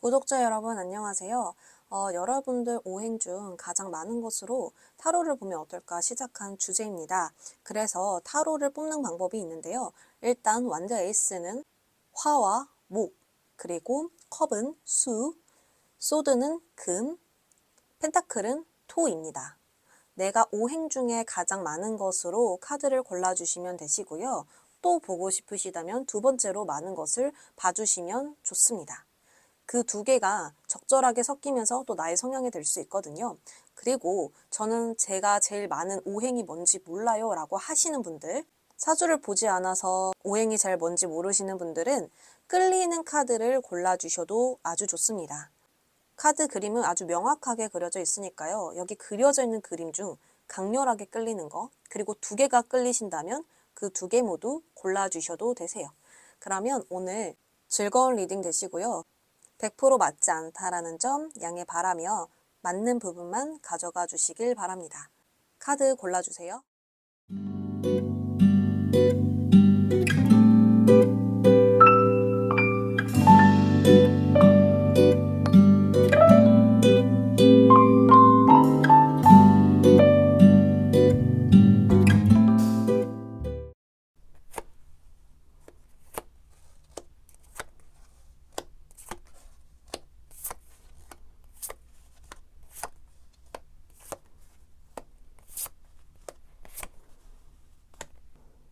구독자 여러분 안녕하세요. 여러분들 오행 중 가장 많은 것으로 타로를 보면 어떨까 시작한 주제입니다. 그래서 타로를 뽑는 방법이 있는데요. 일단 완드 에이스는 화와 목, 그리고 컵은 수, 소드는 금, 펜타클은 토입니다. 내가 오행 중에 가장 많은 것으로 카드를 골라주시면 되시고요. 또 보고 싶으시다면 두 번째로 많은 것을 봐주시면 좋습니다. 그 두 개가 적절하게 섞이면서 또 나의 성향이 될 수 있거든요. 그리고 저는 제가 제일 많은 오행이 뭔지 몰라요 라고 하시는 분들, 사주를 보지 않아서 오행이 잘 뭔지 모르시는 분들은 끌리는 카드를 골라주셔도 아주 좋습니다. 카드 그림은 아주 명확하게 그려져 있으니까요. 여기 그려져 있는 그림 중 강렬하게 끌리는 거, 그리고 두 개가 끌리신다면 그 두 개 모두 골라주셔도 되세요. 그러면 오늘 즐거운 리딩 되시고요. 100% 맞지 않다라는 점 양해 바라며 맞는 부분만 가져가 주시길 바랍니다. 카드 골라주세요.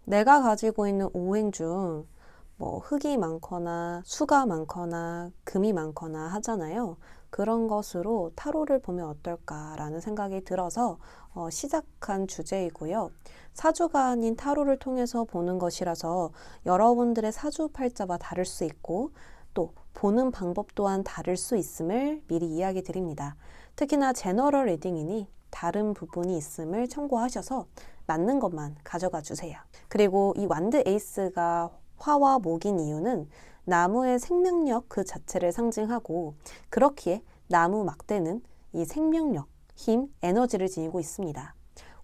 내가 가지고 있는 오행 중 흙이 많거나 수가 많거나 금이 많거나 하잖아요. 그런 것으로 타로를 보면 어떨까라는 생각이 들어서 시작한 주제이고요. 사주가 아닌 타로를 통해서 보는 것이라서 여러분들의 사주팔자와 다를 수 있고 또 보는 방법 또한 다를 수 있음을 미리 이야기 드립니다. 특히나 제너럴 리딩이니 다른 부분이 있음을 참고하셔서 맞는 것만 가져가 주세요. 그리고 이 완드 에이스가 화와 목인 이유는 나무의 생명력 그 자체를 상징하고, 그렇기에 나무 막대는 이 생명력, 힘, 에너지를 지니고 있습니다.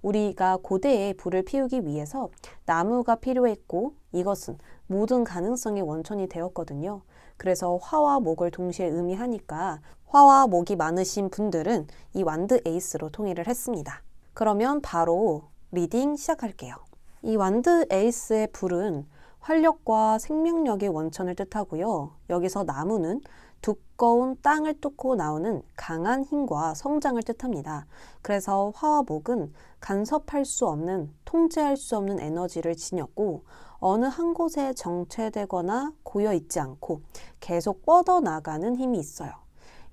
우리가 고대에 불을 피우기 위해서 나무가 필요했고 이것은 모든 가능성의 원천이 되었거든요. 그래서 화와 목을 동시에 의미하니까 화와 목이 많으신 분들은 이 완드 에이스로 통일을 했습니다. 그러면 바로 리딩 시작할게요. 이 완드 에이스의 불은 활력과 생명력의 원천을 뜻하고요. 여기서 나무는 두꺼운 땅을 뚫고 나오는 강한 힘과 성장을 뜻합니다. 그래서 화와 목은 간섭할 수 없는, 통제할 수 없는 에너지를 지녔고 어느 한 곳에 정체되거나 고여있지 않고 계속 뻗어나가는 힘이 있어요.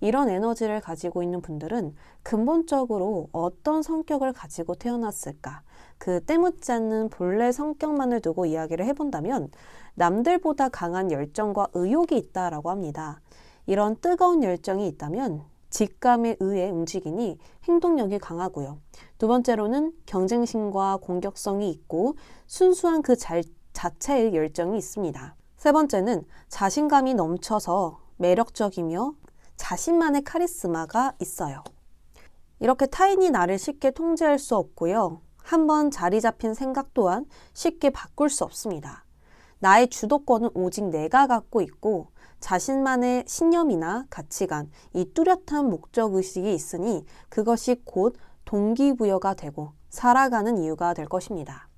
이런 에너지를 가지고 있는 분들은 근본적으로 어떤 성격을 가지고 태어났을까? 그 때묻지 않는 본래 성격만을 두고 이야기를 해본다면 남들보다 강한 열정과 의욕이 있다라고 합니다. 이런 뜨거운 열정이 있다면 직감에 의해 움직이니 행동력이 강하고요. 두 번째로는 경쟁심과 공격성이 있고 순수한 그 자체의 열정이 있습니다. 세 번째는 자신감이 넘쳐서 매력적이며 자신만의 카리스마가 있어요. 이렇게 타인이 나를 쉽게 통제할 수 없고요. 한번 자리 잡힌 생각 또한 쉽게 바꿀 수 없습니다. 나의 주도권은 오직 내가 갖고 있고 자신만의 신념이나 가치관, 이 뚜렷한 목적의식이 있으니 그것이 곧 동기부여가 되고 살아가는 이유가 될 것입니다.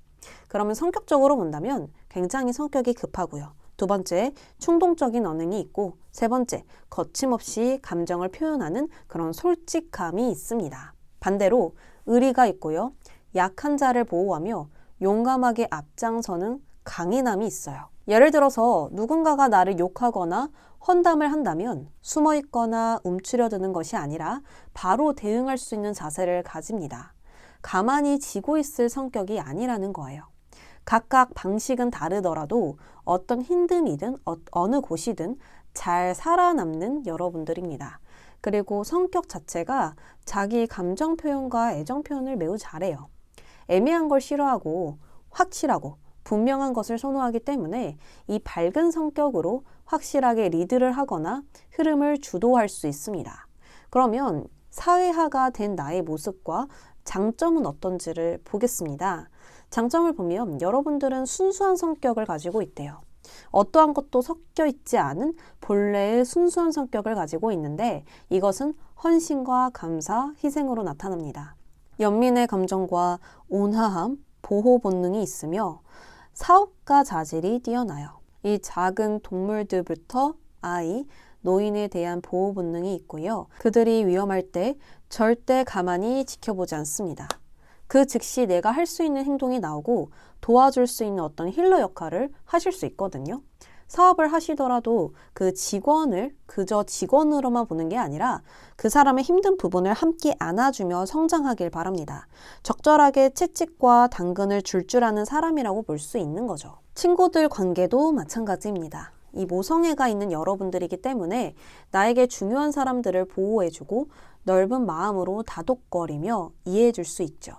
그러면 성격적으로 본다면 굉장히 성격이 급하고요. 두 번째, 충동적인 언행이 있고 세 번째, 거침없이 감정을 표현하는 그런 솔직함이 있습니다. 반대로 의리가 있고요. 약한 자를 보호하며 용감하게 앞장서는 강인함이 있어요. 예를 들어서 누군가가 나를 욕하거나 험담을 한다면 숨어있거나 움츠려드는 것이 아니라 바로 대응할 수 있는 자세를 가집니다. 가만히 지고 있을 성격이 아니라는 거예요. 각각 방식은 다르더라도 어떤 힘듦이든 어느 곳이든 잘 살아남는 여러분들입니다. 그리고 성격 자체가 자기 감정 표현과 애정 표현을 매우 잘해요. 애매한 걸 싫어하고 확실하고 분명한 것을 선호하기 때문에 이 밝은 성격으로 확실하게 리드를 하거나 흐름을 주도할 수 있습니다. 그러면 사회화가 된 나의 모습과 장점은 어떤지를 보겠습니다. 장점을 보면 여러분들은 순수한 성격을 가지고 있대요. 어떠한 것도 섞여 있지 않은 본래의 순수한 성격을 가지고 있는데 이것은 헌신과 감사, 희생으로 나타납니다. 연민의 감정과 온화함, 보호 본능이 있으며 사업가 자질이 뛰어나요. 이 작은 동물들부터 아이, 노인에 대한 보호 본능이 있고요. 그들이 위험할 때 절대 가만히 지켜보지 않습니다. 그 즉시 내가 할 수 있는 행동이 나오고 도와줄 수 있는 어떤 힐러 역할을 하실 수 있거든요. 사업을 하시더라도 그 직원을 그저 직원으로만 보는 게 아니라 그 사람의 힘든 부분을 함께 안아주며 성장하길 바랍니다. 적절하게 채찍과 당근을 줄 아는 사람이라고 볼 수 있는 거죠. 친구들 관계도 마찬가지입니다. 이 모성애가 있는 여러분들이기 때문에 나에게 중요한 사람들을 보호해주고 넓은 마음으로 다독거리며 이해해줄 수 있죠.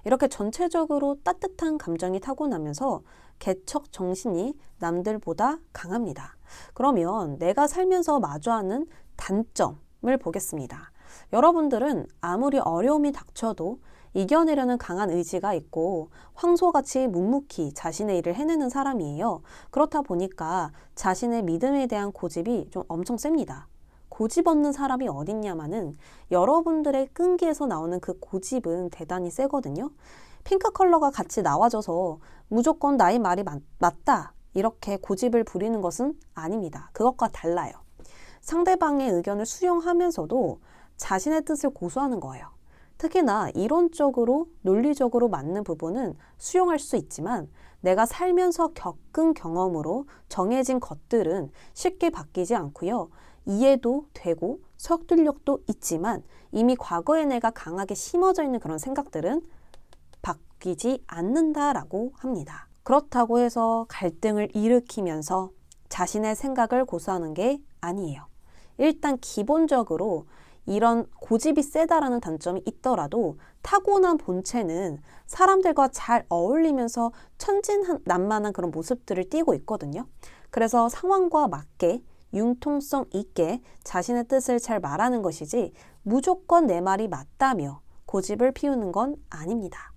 이렇게 전체적으로 따뜻한 감정이 타고나면서 개척 정신이 남들보다 강합니다. 그러면 내가 살면서 마주하는 단점을 보겠습니다. 여러분들은 아무리 어려움이 닥쳐도 이겨내려는 강한 의지가 있고 황소같이 묵묵히 자신의 일을 해내는 사람이에요. 그렇다 보니까 자신의 믿음에 대한 고집이 좀 엄청 셉니다. 고집 없는 사람이 어딨냐마는 여러분들의 끈기에서 나오는 그 고집은 대단히 세거든요. 핑크 컬러가 같이 나와줘서 무조건 나의 말이 맞다 이렇게 고집을 부리는 것은 아닙니다. 그것과 달라요. 상대방의 의견을 수용하면서도 자신의 뜻을 고수하는 거예요. 특히나 이론적으로 논리적으로 맞는 부분은 수용할 수 있지만 내가 살면서 겪은 경험으로 정해진 것들은 쉽게 바뀌지 않고요. 이해도 되고 설득력도 있지만 이미 과거의 내가 강하게 심어져 있는 그런 생각들은 바뀌지 않는다라고 합니다. 그렇다고 해서 갈등을 일으키면서 자신의 생각을 고수하는 게 아니에요. 일단 기본적으로 이런 고집이 세다라는 단점이 있더라도 타고난 본체는 사람들과 잘 어울리면서 천진난만한 그런 모습들을 띠고 있거든요. 그래서 상황과 맞게 융통성 있게 자신의 뜻을 잘 말하는 것이지 무조건 내 말이 맞다며 고집을 피우는 건 아닙니다.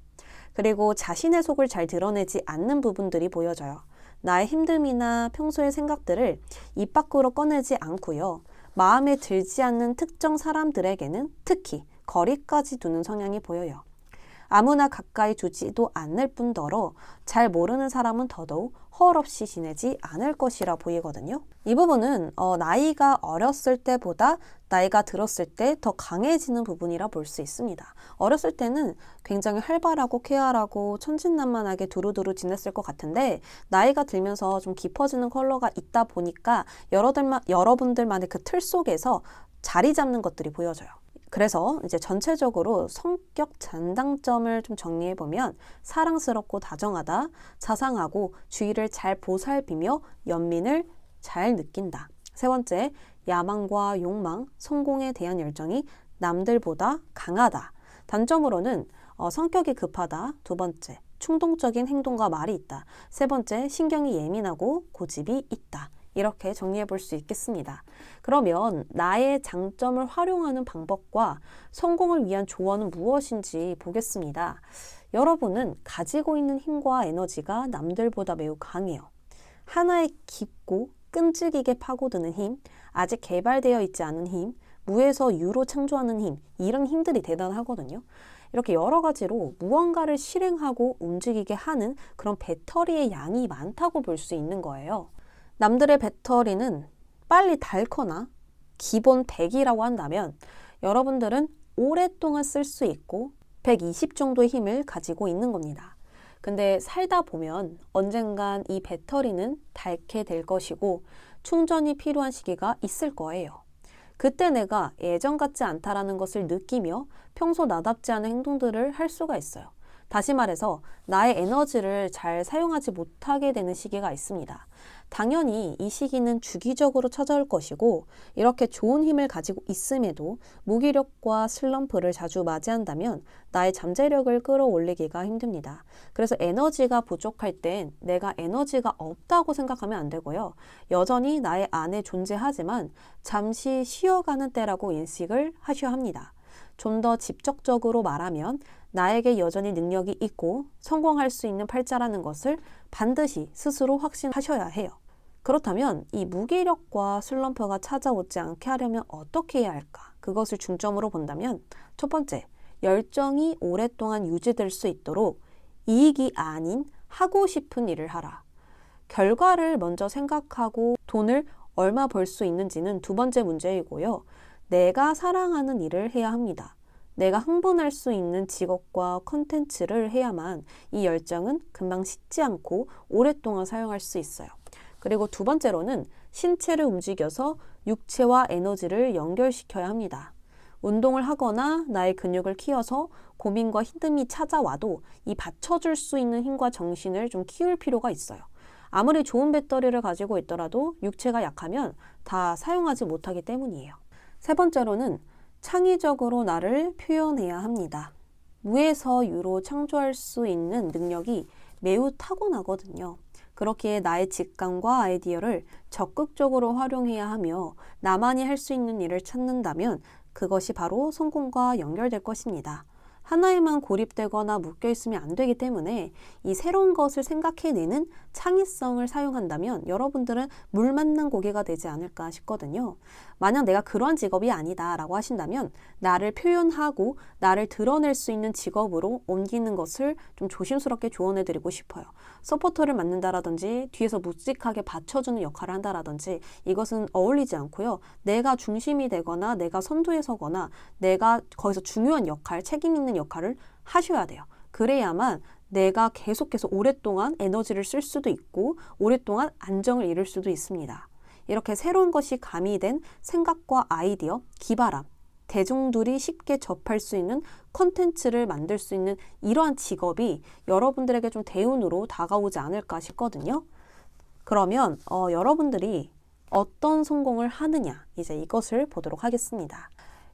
그리고 자신의 속을 잘 드러내지 않는 부분들이 보여져요. 나의 힘듦이나 평소의 생각들을 입 밖으로 꺼내지 않고요. 마음에 들지 않는 특정 사람들에게는 특히 거리까지 두는 성향이 보여요. 아무나 가까이 두지도 않을 뿐더러 잘 모르는 사람은 더더욱 허물없이 지내지 않을 것이라 보이거든요. 이 부분은 나이가 어렸을 때보다 나이가 들었을 때 더 강해지는 부분이라 볼 수 있습니다. 어렸을 때는 굉장히 활발하고 쾌활하고 천진난만하게 두루두루 지냈을 것 같은데 나이가 들면서 좀 깊어지는 컬러가 있다 보니까 여러분들만의 그 틀 속에서 자리 잡는 것들이 보여져요. 그래서 이제 전체적으로 성격 장단점을 좀 정리해보면 사랑스럽고 다정하다, 자상하고 주위를 잘 보살피며 연민을 잘 느낀다. 세 번째, 야망과 욕망, 성공에 대한 열정이 남들보다 강하다. 단점으로는 성격이 급하다. 두 번째, 충동적인 행동과 말이 있다. 세 번째, 신경이 예민하고 고집이 있다. 이렇게 정리해 볼 수 있겠습니다. 그러면 나의 장점을 활용하는 방법과 성공을 위한 조언은 무엇인지 보겠습니다. 여러분은 가지고 있는 힘과 에너지가 남들보다 매우 강해요. 하나의 깊고 끈질기게 파고드는 힘, 아직 개발되어 있지 않은 힘, 무에서 유로 창조하는 힘, 이런 힘들이 대단하거든요. 이렇게 여러 가지로 무언가를 실행하고 움직이게 하는 그런 배터리의 양이 많다고 볼 수 있는 거예요. 남들의 배터리는 빨리 닳거나 기본 100이라고 한다면 여러분들은 오랫동안 쓸 수 있고 120 정도의 힘을 가지고 있는 겁니다. 근데 살다 보면 언젠간 이 배터리는 닳게 될 것이고 충전이 필요한 시기가 있을 거예요. 그때 내가 예전 같지 않다라는 것을 느끼며 평소 나답지 않은 행동들을 할 수가 있어요. 다시 말해서 나의 에너지를 잘 사용하지 못하게 되는 시기가 있습니다. 당연히 이 시기는 주기적으로 찾아올 것이고 이렇게 좋은 힘을 가지고 있음에도 무기력과 슬럼프를 자주 맞이한다면 나의 잠재력을 끌어올리기가 힘듭니다. 그래서 에너지가 부족할 땐 내가 에너지가 없다고 생각하면 안 되고요. 여전히 나의 안에 존재하지만 잠시 쉬어가는 때라고 인식을 하셔야 합니다. 좀 더 직접적으로 말하면 나에게 여전히 능력이 있고 성공할 수 있는 팔자라는 것을 반드시 스스로 확신하셔야 해요. 그렇다면 이 무기력과 슬럼프가 찾아오지 않게 하려면 어떻게 해야 할까? 그것을 중점으로 본다면 첫 번째, 열정이 오랫동안 유지될 수 있도록 이익이 아닌 하고 싶은 일을 하라. 결과를 먼저 생각하고 돈을 얼마 벌 수 있는지는 두 번째 문제이고요. 내가 사랑하는 일을 해야 합니다. 내가 흥분할 수 있는 직업과 컨텐츠를 해야만 이 열정은 금방 식지 않고 오랫동안 사용할 수 있어요. 그리고 두 번째로는 신체를 움직여서 육체와 에너지를 연결시켜야 합니다. 운동을 하거나 나의 근육을 키워서 고민과 힘듦이 찾아와도 이 받쳐줄 수 있는 힘과 정신을 좀 키울 필요가 있어요. 아무리 좋은 배터리를 가지고 있더라도 육체가 약하면 다 사용하지 못하기 때문이에요. 세 번째로는 창의적으로 나를 표현해야 합니다. 무에서 유로 창조할 수 있는 능력이 매우 타고나거든요. 그렇기에 나의 직감과 아이디어를 적극적으로 활용해야 하며 나만이 할 수 있는 일을 찾는다면 그것이 바로 성공과 연결될 것입니다. 하나에만 고립되거나 묶여있으면 안 되기 때문에 이 새로운 것을 생각해내는 창의성을 사용한다면 여러분들은 물 맞는 고기가 되지 않을까 싶거든요. 만약 내가 그런 직업이 아니다 라고 하신다면 나를 표현하고 나를 드러낼 수 있는 직업으로 옮기는 것을 좀 조심스럽게 조언해드리고 싶어요. 서포터를 맡는다라든지 뒤에서 묵직하게 받쳐주는 역할을 한다라든지 이것은 어울리지 않고요. 내가 중심이 되거나 내가 선두에 서거나 내가 거기서 중요한 역할, 책임 있는 역할을 하셔야 돼요. 그래야만 내가 계속해서 오랫동안 에너지를 쓸 수도 있고 오랫동안 안정을 이룰 수도 있습니다. 이렇게 새로운 것이 가미된 생각과 아이디어, 기발함, 대중들이 쉽게 접할 수 있는 콘텐츠를 만들 수 있는 이러한 직업이 여러분들에게 좀 대운으로 다가오지 않을까 싶거든요. 그러면 여러분들이 어떤 성공을 하느냐, 이제 이것을 보도록 하겠습니다.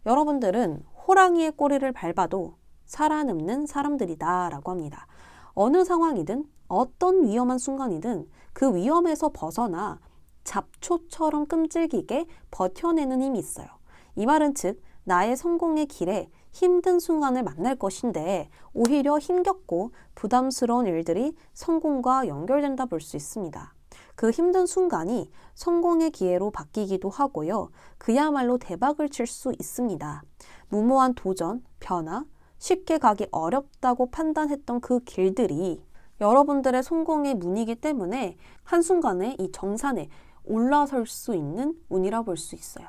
여러분들은 호랑이의 꼬리를 밟아도 살아남는 사람들이다 라고 합니다. 어느 상황이든 어떤 위험한 순간이든 그 위험에서 벗어나 잡초처럼 끈질기게 버텨내는 힘이 있어요. 이 말은 즉 나의 성공의 길에 힘든 순간을 만날 것인데 오히려 힘겹고 부담스러운 일들이 성공과 연결된다 볼 수 있습니다. 그 힘든 순간이 성공의 기회로 바뀌기도 하고요. 그야말로 대박을 칠 수 있습니다. 무모한 도전, 변화, 쉽게 가기 어렵다고 판단했던 그 길들이 여러분들의 성공의 문이기 때문에 한순간에 이 정산에 올라설 수 있는 운이라 볼 수 있어요.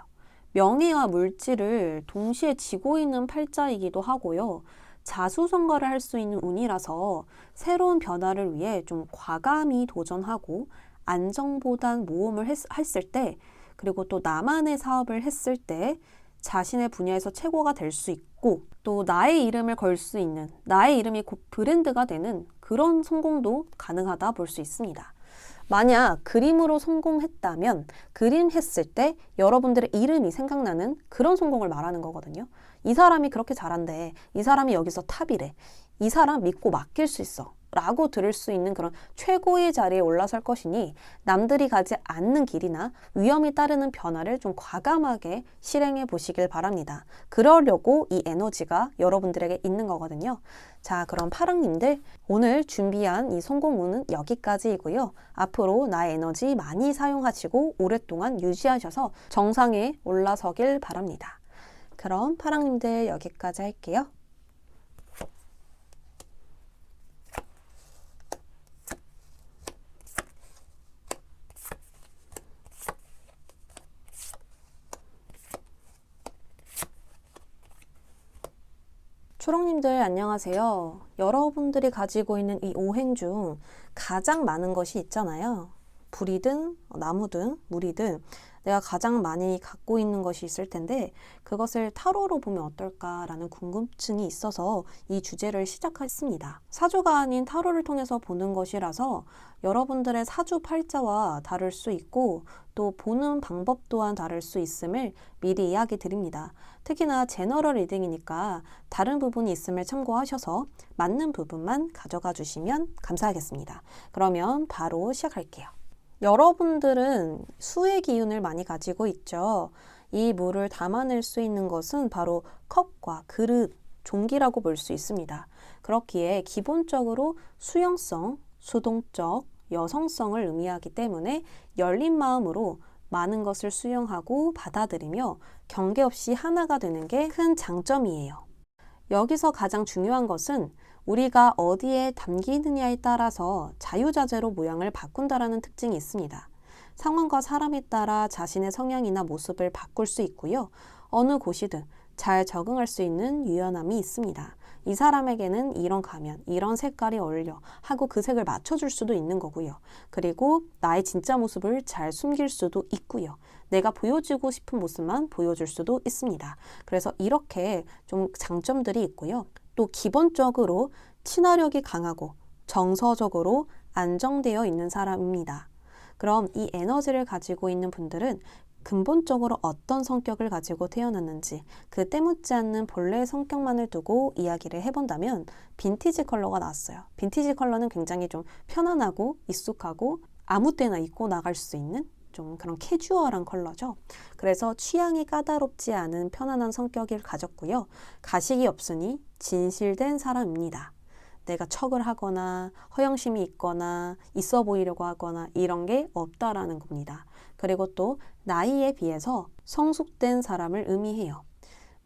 명예와 물질을 동시에 쥐고 있는 팔자이기도 하고요. 자수성가를 할 수 있는 운이라서 새로운 변화를 위해 좀 과감히 도전하고 안정보단 모험을 했을 때 그리고 또 나만의 사업을 했을 때 자신의 분야에서 최고가 될 수 있고 또 나의 이름을 걸 수 있는 나의 이름이 곧 브랜드가 되는 그런 성공도 가능하다 볼 수 있습니다. 만약 그림으로 성공했다면 그림 했을 때 여러분들의 이름이 생각나는 그런 성공을 말하는 거거든요. 이 사람이 그렇게 잘한대. 이 사람이 여기서 탑이래. 이 사람 믿고 맡길 수 있어. 라고 들을 수 있는 그런 최고의 자리에 올라설 것이니 남들이 가지 않는 길이나 위험이 따르는 변화를 좀 과감하게 실행해 보시길 바랍니다. 그러려고 이 에너지가 여러분들에게 있는 거거든요. 자, 그럼 파랑님들 오늘 준비한 이 성공운은 여기까지이고요. 앞으로 나의 에너지 많이 사용하시고 오랫동안 유지하셔서 정상에 올라서길 바랍니다. 그럼 파랑님들 여기까지 할게요. 초롱님들 안녕하세요. 여러분들이 가지고 있는 이 오행 중 가장 많은 것이 있잖아요. 불이든 나무든 물이든 내가 가장 많이 갖고 있는 것이 있을 텐데 그것을 타로로 보면 어떨까라는 궁금증이 있어서 이 주제를 시작했습니다. 사주가 아닌 타로를 통해서 보는 것이라서 여러분들의 사주 팔자와 다를 수 있고 또 보는 방법 또한 다를 수 있음을 미리 이야기 드립니다. 특히나 제너럴 리딩이니까 다른 부분이 있음을 참고하셔서 맞는 부분만 가져가 주시면 감사하겠습니다. 그러면 바로 시작할게요. 여러분들은 수의 기운을 많이 가지고 있죠. 이 물을 담아낼 수 있는 것은 바로 컵과 그릇, 종기라고 볼 수 있습니다. 그렇기에 기본적으로 수용성, 수동적, 여성성을 의미하기 때문에 열린 마음으로 많은 것을 수용하고 받아들이며 경계 없이 하나가 되는 게 큰 장점이에요. 여기서 가장 중요한 것은 우리가 어디에 담기느냐에 따라서 자유자재로 모양을 바꾼다라는 특징이 있습니다. 상황과 사람에 따라 자신의 성향이나 모습을 바꿀 수 있고요. 어느 곳이든 잘 적응할 수 있는 유연함이 있습니다. 이 사람에게는 이런 가면, 이런 색깔이 어울려 하고 그 색을 맞춰줄 수도 있는 거고요. 그리고 나의 진짜 모습을 잘 숨길 수도 있고요. 내가 보여주고 싶은 모습만 보여줄 수도 있습니다. 그래서 이렇게 좀 장점들이 있고요. 또 기본적으로 친화력이 강하고 정서적으로 안정되어 있는 사람입니다. 그럼 이 에너지를 가지고 있는 분들은 근본적으로 어떤 성격을 가지고 태어났는지 그 때묻지 않는 본래의 성격만을 두고 이야기를 해본다면 빈티지 컬러가 나왔어요. 빈티지 컬러는 굉장히 좀 편안하고 익숙하고 아무 때나 입고 나갈 수 있는 좀 그런 캐주얼한 컬러죠. 그래서 취향이 까다롭지 않은 편안한 성격을 가졌고요. 가식이 없으니 진실된 사람입니다. 내가 척을 하거나 허영심이 있거나 있어 보이려고 하거나 이런 게 없다라는 겁니다. 그리고 또 나이에 비해서 성숙된 사람을 의미해요.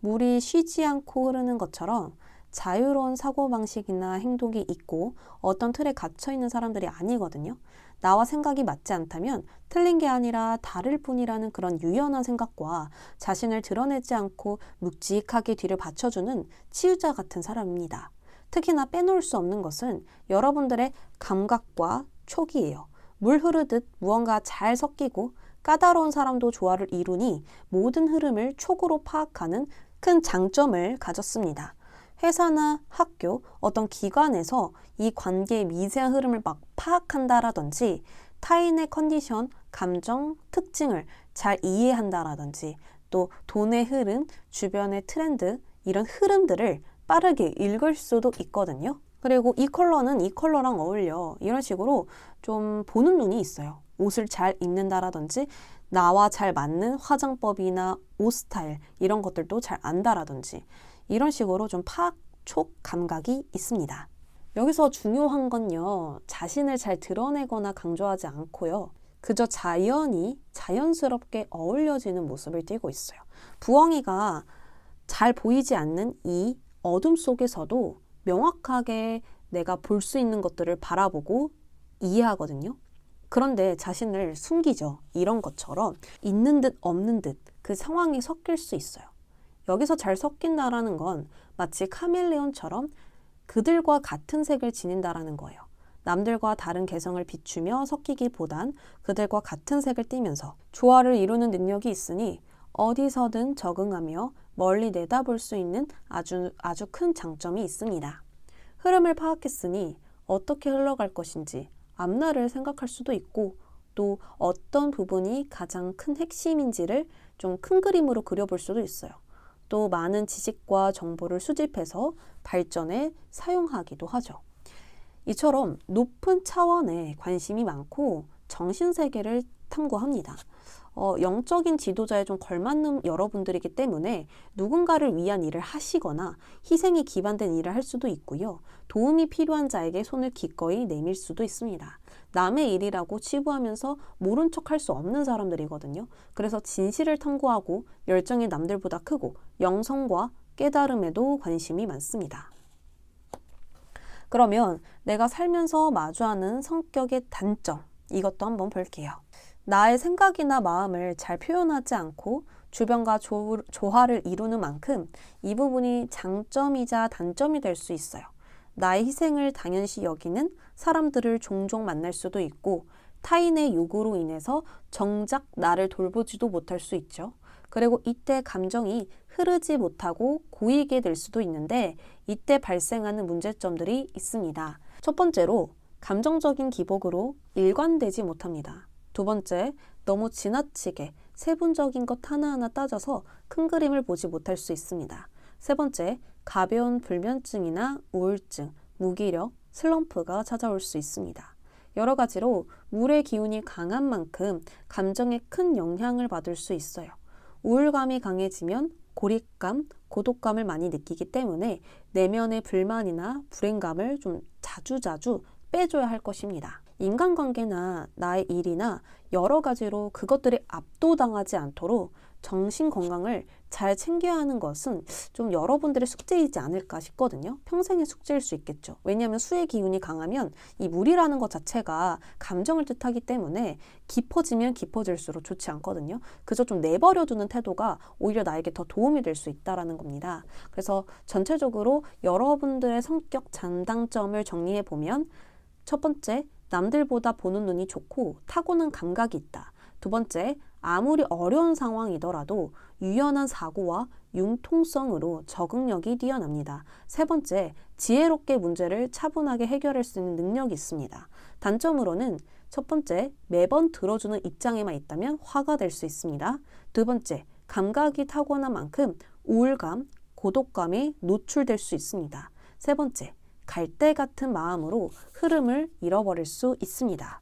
물이 쉬지 않고 흐르는 것처럼 자유로운 사고방식이나 행동이 있고 어떤 틀에 갇혀있는 사람들이 아니거든요. 나와 생각이 맞지 않다면 틀린 게 아니라 다를 뿐이라는 그런 유연한 생각과 자신을 드러내지 않고 묵직하게 뒤를 받쳐주는 치유자 같은 사람입니다. 특히나 빼놓을 수 없는 것은 여러분들의 감각과 촉이에요. 물 흐르듯 무언가 잘 섞이고 까다로운 사람도 조화를 이루니 모든 흐름을 촉으로 파악하는 큰 장점을 가졌습니다. 회사나 학교, 어떤 기관에서 이 관계의 미세한 흐름을 막 파악한다라든지 타인의 컨디션, 감정, 특징을 잘 이해한다라든지 또 돈의 흐름, 주변의 트렌드 이런 흐름들을 빠르게 읽을 수도 있거든요. 그리고 이 컬러는 이 컬러랑 어울려 이런 식으로 좀 보는 눈이 있어요. 옷을 잘 입는다라든지 나와 잘 맞는 화장법이나 옷 스타일 이런 것들도 잘 안다라든지 이런 식으로 좀 파악, 촉, 감각이 있습니다. 여기서 중요한 건요. 자신을 잘 드러내거나 강조하지 않고요. 그저 자연스럽게 어울려지는 모습을 띠고 있어요. 부엉이가 잘 보이지 않는 이 어둠 속에서도 명확하게 내가 볼 수 있는 것들을 바라보고 이해하거든요. 그런데 자신을 숨기죠. 이런 것처럼 있는 듯 없는 듯 그 상황이 섞일 수 있어요. 여기서 잘 섞인다라는 건 마치 카멜레온처럼 그들과 같은 색을 지닌다라는 거예요. 남들과 다른 개성을 비추며 섞이기보단 그들과 같은 색을 띠면서 조화를 이루는 능력이 있으니 어디서든 적응하며 멀리 내다볼 수 있는 아주 큰 장점이 있습니다. 흐름을 파악했으니 어떻게 흘러갈 것인지 앞날을 생각할 수도 있고 또 어떤 부분이 가장 큰 핵심인지를 좀 큰 그림으로 그려볼 수도 있어요. 또 많은 지식과 정보를 수집해서 발전에 사용하기도 하죠. 이처럼 높은 차원에 관심이 많고 정신세계를 탐구합니다. 영적인 지도자에 좀 걸맞는 여러분들이기 때문에 누군가를 위한 일을 하시거나 희생이 기반된 일을 할 수도 있고요. 도움이 필요한 자에게 손을 기꺼이 내밀 수도 있습니다. 남의 일이라고 치부하면서 모른 척 할 수 없는 사람들이거든요. 그래서 진실을 탐구하고 열정이 남들보다 크고 영성과 깨달음에도 관심이 많습니다. 그러면 내가 살면서 마주하는 성격의 단점, 이것도 한번 볼게요. 나의 생각이나 마음을 잘 표현하지 않고 주변과 조화를 이루는 만큼 이 부분이 장점이자 단점이 될 수 있어요. 나의 희생을 당연시 여기는 사람들을 종종 만날 수도 있고 타인의 요구로 인해서 정작 나를 돌보지도 못할 수 있죠. 그리고 이때 감정이 흐르지 못하고 고이게 될 수도 있는데 이때 발생하는 문제점들이 있습니다. 첫 번째로 감정적인 기복으로 일관되지 못합니다. 두 번째, 너무 지나치게 세분적인 것 하나하나 따져서 큰 그림을 보지 못할 수 있습니다. 세 번째, 가벼운 불면증이나 우울증, 무기력, 슬럼프가 찾아올 수 있습니다. 여러 가지로 물의 기운이 강한 만큼 감정에 큰 영향을 받을 수 있어요. 우울감이 강해지면 고립감, 고독감을 많이 느끼기 때문에 내면의 불만이나 불행감을 좀 자주자주 빼줘야 할 것입니다. 인간관계나 나의 일이나 여러 가지로 그것들이 압도당하지 않도록 정신 건강을 잘 챙겨야 하는 것은 좀 여러분들의 숙제이지 않을까 싶거든요. 평생의 숙제일 수 있겠죠. 왜냐하면 수의 기운이 강하면 이 물이라는 것 자체가 감정을 뜻하기 때문에 깊어지면 깊어질수록 좋지 않거든요. 그저 좀 내버려두는 태도가 오히려 나에게 더 도움이 될 수 있다는 겁니다. 그래서 전체적으로 여러분들의 성격 장단점을 정리해 보면 첫 번째, 남들보다 보는 눈이 좋고 타고난 감각이 있다. 두 번째, 아무리 어려운 상황이더라도 유연한 사고와 융통성으로 적응력이 뛰어납니다. 세 번째, 지혜롭게 문제를 차분하게 해결할 수 있는 능력이 있습니다. 단점으로는 첫 번째, 매번 들어주는 입장에만 있다면 화가 될 수 있습니다. 두 번째, 감각이 타고난 만큼 우울감, 고독감에 노출될 수 있습니다. 세 번째, 갈대 같은 마음으로 흐름을 잃어버릴 수 있습니다.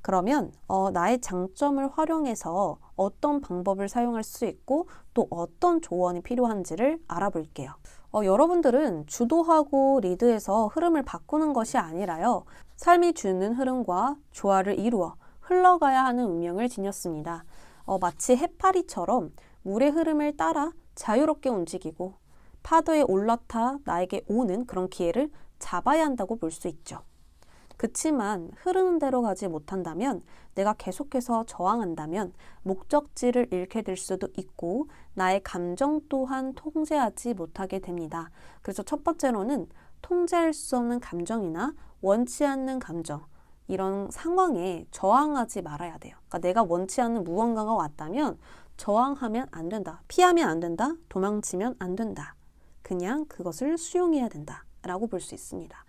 그러면 나의 장점을 활용해서 어떤 방법을 사용할 수 있고 또 어떤 조언이 필요한지를 알아볼게요. 여러분들은 주도하고 리드해서 흐름을 바꾸는 것이 아니라요. 삶이 주는 흐름과 조화를 이루어 흘러가야 하는 운명을 지녔습니다. 마치 해파리처럼 물의 흐름을 따라 자유롭게 움직이고 파도에 올라타 나에게 오는 그런 기회를 잡아야 한다고 볼 수 있죠. 그치만 흐르는 대로 가지 못한다면, 내가 계속해서 저항한다면 목적지를 잃게 될 수도 있고 나의 감정 또한 통제하지 못하게 됩니다. 그래서 첫 번째로는 통제할 수 없는 감정이나 원치 않는 감정, 이런 상황에 저항하지 말아야 돼요. 그러니까 내가 원치 않는 무언가가 왔다면 저항하면 안 된다. 피하면 안 된다. 도망치면 안 된다. 그냥 그것을 수용해야 된다 라고 볼 수 있습니다.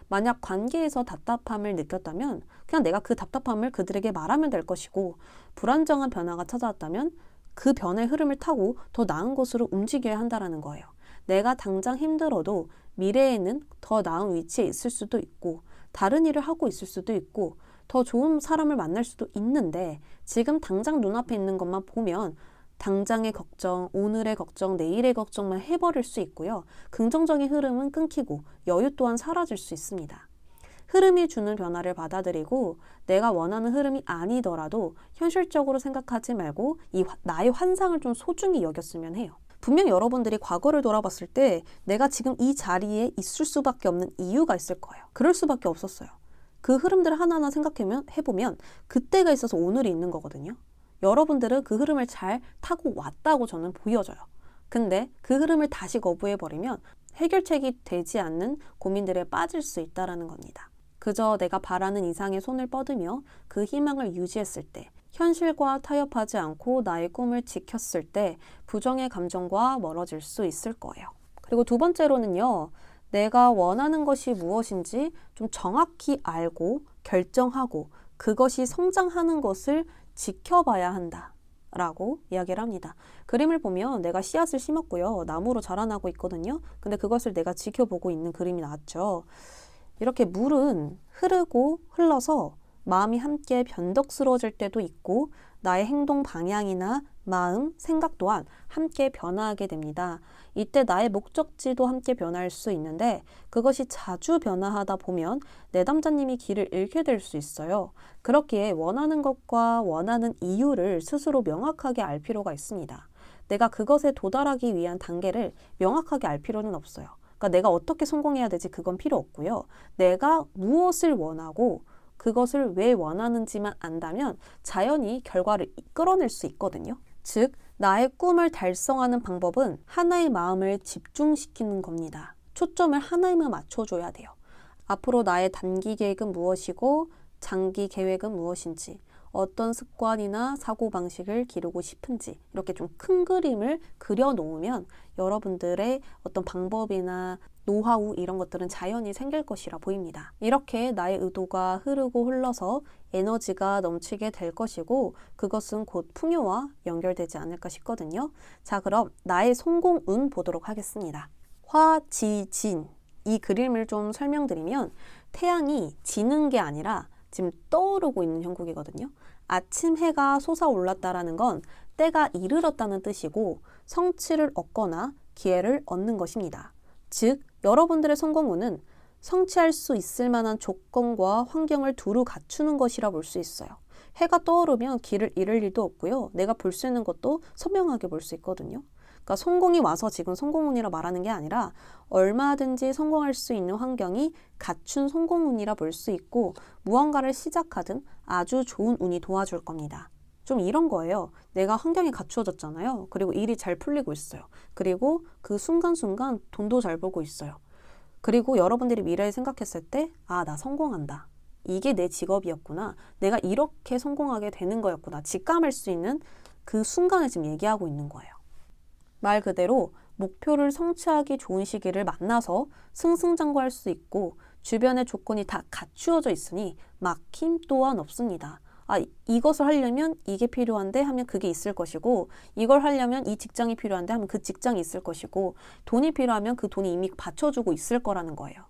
만약 관계에서 답답함을 느꼈다면 그냥 내가 그 답답함을 그들에게 말하면 될 것이고, 불안정한 변화가 찾아왔다면 그 변화의 흐름을 타고 더 나은 곳으로 움직여야 한다는 거예요. 내가 당장 힘들어도 미래에는 더 나은 위치에 있을 수도 있고 다른 일을 하고 있을 수도 있고 더 좋은 사람을 만날 수도 있는데, 지금 당장 눈앞에 있는 것만 보면 당장의 걱정, 오늘의 걱정, 내일의 걱정만 해버릴 수 있고요. 긍정적인 흐름은 끊기고 여유 또한 사라질 수 있습니다. 흐름이 주는 변화를 받아들이고 내가 원하는 흐름이 아니더라도 현실적으로 생각하지 말고 나의 환상을 좀 소중히 여겼으면 해요. 분명 여러분들이 과거를 돌아봤을 때 내가 지금 이 자리에 있을 수밖에 없는 이유가 있을 거예요. 그럴 수밖에 없었어요. 그 흐름들을 하나하나 해보면 그때가 있어서 오늘이 있는 거거든요. 여러분들은 그 흐름을 잘 타고 왔다고 저는 보여져요. 근데 그 흐름을 다시 거부해버리면 해결책이 되지 않는 고민들에 빠질 수 있다는 겁니다. 그저 내가 바라는 이상의 손을 뻗으며 그 희망을 유지했을 때, 현실과 타협하지 않고 나의 꿈을 지켰을 때 부정의 감정과 멀어질 수 있을 거예요. 그리고 두 번째로는요. 내가 원하는 것이 무엇인지 좀 정확히 알고 결정하고 그것이 성장하는 것을 지켜봐야 한다 라고 이야기를 합니다. 그림을 보면 내가 씨앗을 심었고요. 나무로 자라나고 있거든요. 근데 그것을 내가 지켜보고 있는 그림이 나왔죠. 이렇게 물은 흐르고 흘러서 마음이 함께 변덕스러워질 때도 있고 나의 행동 방향이나 마음, 생각 또한 함께 변화하게 됩니다. 이때 나의 목적지도 함께 변할 수 있는데 그것이 자주 변화하다 보면 내담자님이 길을 잃게 될 수 있어요. 그렇기에 원하는 것과 원하는 이유를 스스로 명확하게 알 필요가 있습니다. 내가 그것에 도달하기 위한 단계를 명확하게 알 필요는 없어요. 그러니까 내가 어떻게 성공해야 되지 그건 필요 없고요. 내가 무엇을 원하고 그것을 왜 원하는지만 안다면 자연히 결과를 끌어낼 수 있거든요. 즉, 나의 꿈을 달성하는 방법은 하나의 마음을 집중시키는 겁니다. 초점을 하나에만 맞춰줘야 돼요. 앞으로 나의 단기 계획은 무엇이고 장기 계획은 무엇인지, 어떤 습관이나 사고방식을 기르고 싶은지, 이렇게 좀 큰 그림을 그려놓으면 여러분들의 어떤 방법이나 노하우 이런 것들은 자연히 생길 것이라 보입니다. 이렇게 나의 의도가 흐르고 흘러서 에너지가 넘치게 될 것이고 그것은 곧 풍요와 연결되지 않을까 싶거든요. 자, 그럼 나의 성공운 보도록 하겠습니다. 화지진, 이 그림을 좀 설명드리면 태양이 지는 게 아니라 지금 떠오르고 있는 형국이거든요. 아침 해가 솟아올랐다라는 건 때가 이르렀다는 뜻이고 성취를 얻거나 기회를 얻는 것입니다. 즉, 여러분들의 성공운은 성취할 수 있을 만한 조건과 환경을 두루 갖추는 것이라 볼 수 있어요. 해가 떠오르면 길을 잃을 일도 없고요. 내가 볼 수 있는 것도 선명하게 볼 수 있거든요. 그러니까 성공이 와서 지금 성공운이라 말하는 게 아니라 얼마든지 성공할 수 있는 환경이 갖춘 성공운이라 볼 수 있고 무언가를 시작하든 아주 좋은 운이 도와줄 겁니다. 좀 이런 거예요. 내가 환경이 갖추어졌잖아요. 그리고 일이 잘 풀리고 있어요. 그리고 그 순간순간 돈도 잘 벌고 있어요. 그리고 여러분들이 미래를 생각했을 때, 아, 나 성공한다. 이게 내 직업이었구나. 내가 이렇게 성공하게 되는 거였구나. 직감할 수 있는 그 순간을 지금 얘기하고 있는 거예요. 말 그대로 목표를 성취하기 좋은 시기를 만나서 승승장구할 수 있고 주변의 조건이 다 갖추어져 있으니 막힘 또한 없습니다. 아, 이것을 하려면 이게 필요한데 하면 그게 있을 것이고 이걸 하려면 이 직장이 필요한데 하면 그 직장이 있을 것이고 돈이 필요하면 그 돈이 이미 받쳐주고 있을 거라는 거예요.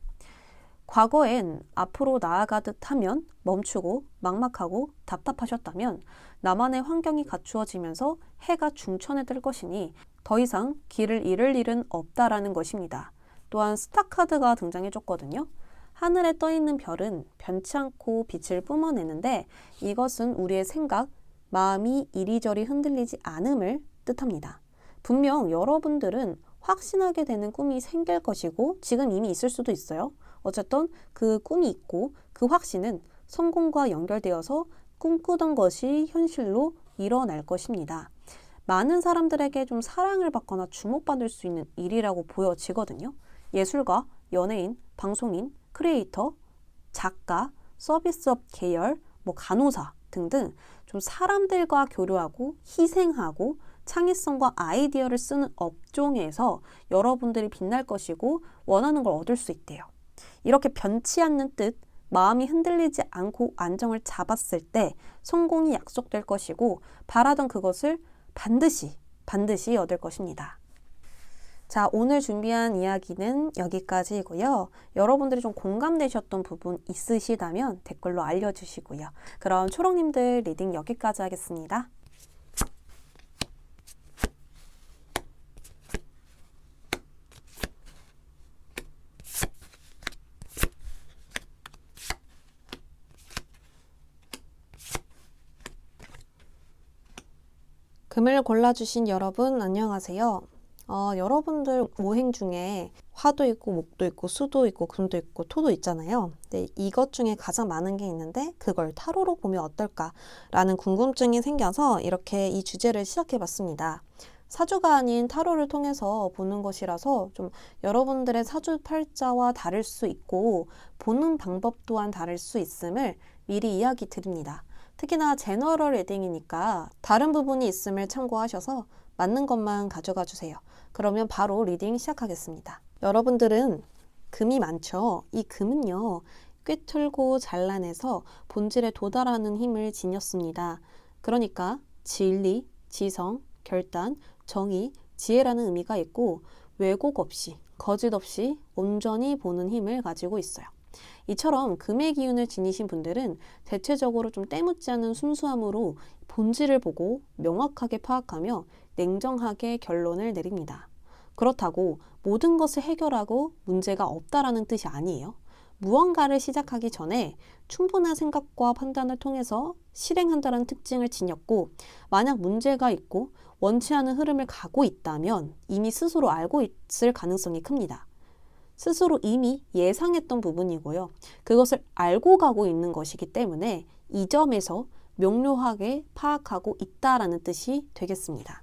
과거엔 앞으로 나아가듯 하면 멈추고 막막하고 답답하셨다면 나만의 환경이 갖추어지면서 해가 중천에 뜰 것이니 더 이상 길을 잃을 일은 없다라는 것입니다. 또한 스타카드가 등장해줬거든요. 하늘에 떠있는 별은 변치 않고 빛을 뿜어내는데 이것은 우리의 생각, 마음이 이리저리 흔들리지 않음을 뜻합니다. 분명 여러분들은 확신하게 되는 꿈이 생길 것이고 지금 이미 있을 수도 있어요. 어쨌든 그 꿈이 있고 그 확신은 성공과 연결되어서 꿈꾸던 것이 현실로 일어날 것입니다. 많은 사람들에게 좀 사랑을 받거나 주목받을 수 있는 일이라고 보여지거든요. 예술가, 연예인, 방송인, 크리에이터, 작가, 서비스업 계열, 간호사 등등 좀 사람들과 교류하고 희생하고 창의성과 아이디어를 쓰는 업종에서 여러분들이 빛날 것이고 원하는 걸 얻을 수 있대요. 이렇게 변치 않는 뜻, 마음이 흔들리지 않고 안정을 잡았을 때 성공이 약속될 것이고 바라던 그것을 반드시 얻을 것입니다. 자, 오늘 준비한 이야기는 여기까지이고요. 여러분들이 좀 공감되셨던 부분 있으시다면 댓글로 알려주시고요. 그럼 초롱님들 리딩 여기까지 하겠습니다. 금을 골라주신 여러분 안녕하세요. 여러분들 오행 중에 화도 있고 목도 있고 수도 있고 금도 있고 토도 있잖아요. 근데 이것 중에 가장 많은 게 있는데 그걸 타로로 보면 어떨까라는 궁금증이 생겨서 이렇게 이 주제를 시작해봤습니다. 사주가 아닌 타로를 통해서 보는 것이라서 좀 여러분들의 사주 팔자와 다를 수 있고 보는 방법 또한 다를 수 있음을 미리 이야기 드립니다. 특히나 제너럴 리딩이니까 다른 부분이 있음을 참고하셔서 맞는 것만 가져가 주세요. 그러면 바로 리딩 시작하겠습니다. 여러분들은 금이 많죠? 이 금은요, 꿰뚫고 잘라내서 본질에 도달하는 힘을 지녔습니다. 그러니까 진리, 지성, 결단, 정의, 지혜라는 의미가 있고 왜곡 없이, 거짓 없이 온전히 보는 힘을 가지고 있어요. 이처럼 금의 기운을 지니신 분들은 대체적으로 좀 때묻지 않은 순수함으로 본질을 보고 명확하게 파악하며 냉정하게 결론을 내립니다. 그렇다고 모든 것을 해결하고 문제가 없다라는 뜻이 아니에요. 무언가를 시작하기 전에 충분한 생각과 판단을 통해서 실행한다는 특징을 지녔고 만약 문제가 있고 원치 않은 흐름을 가고 있다면 이미 스스로 알고 있을 가능성이 큽니다. 스스로 이미 예상했던 부분이고요. 그것을 알고 가고 있는 것이기 때문에 이 점에서 명료하게 파악하고 있다라는 뜻이 되겠습니다.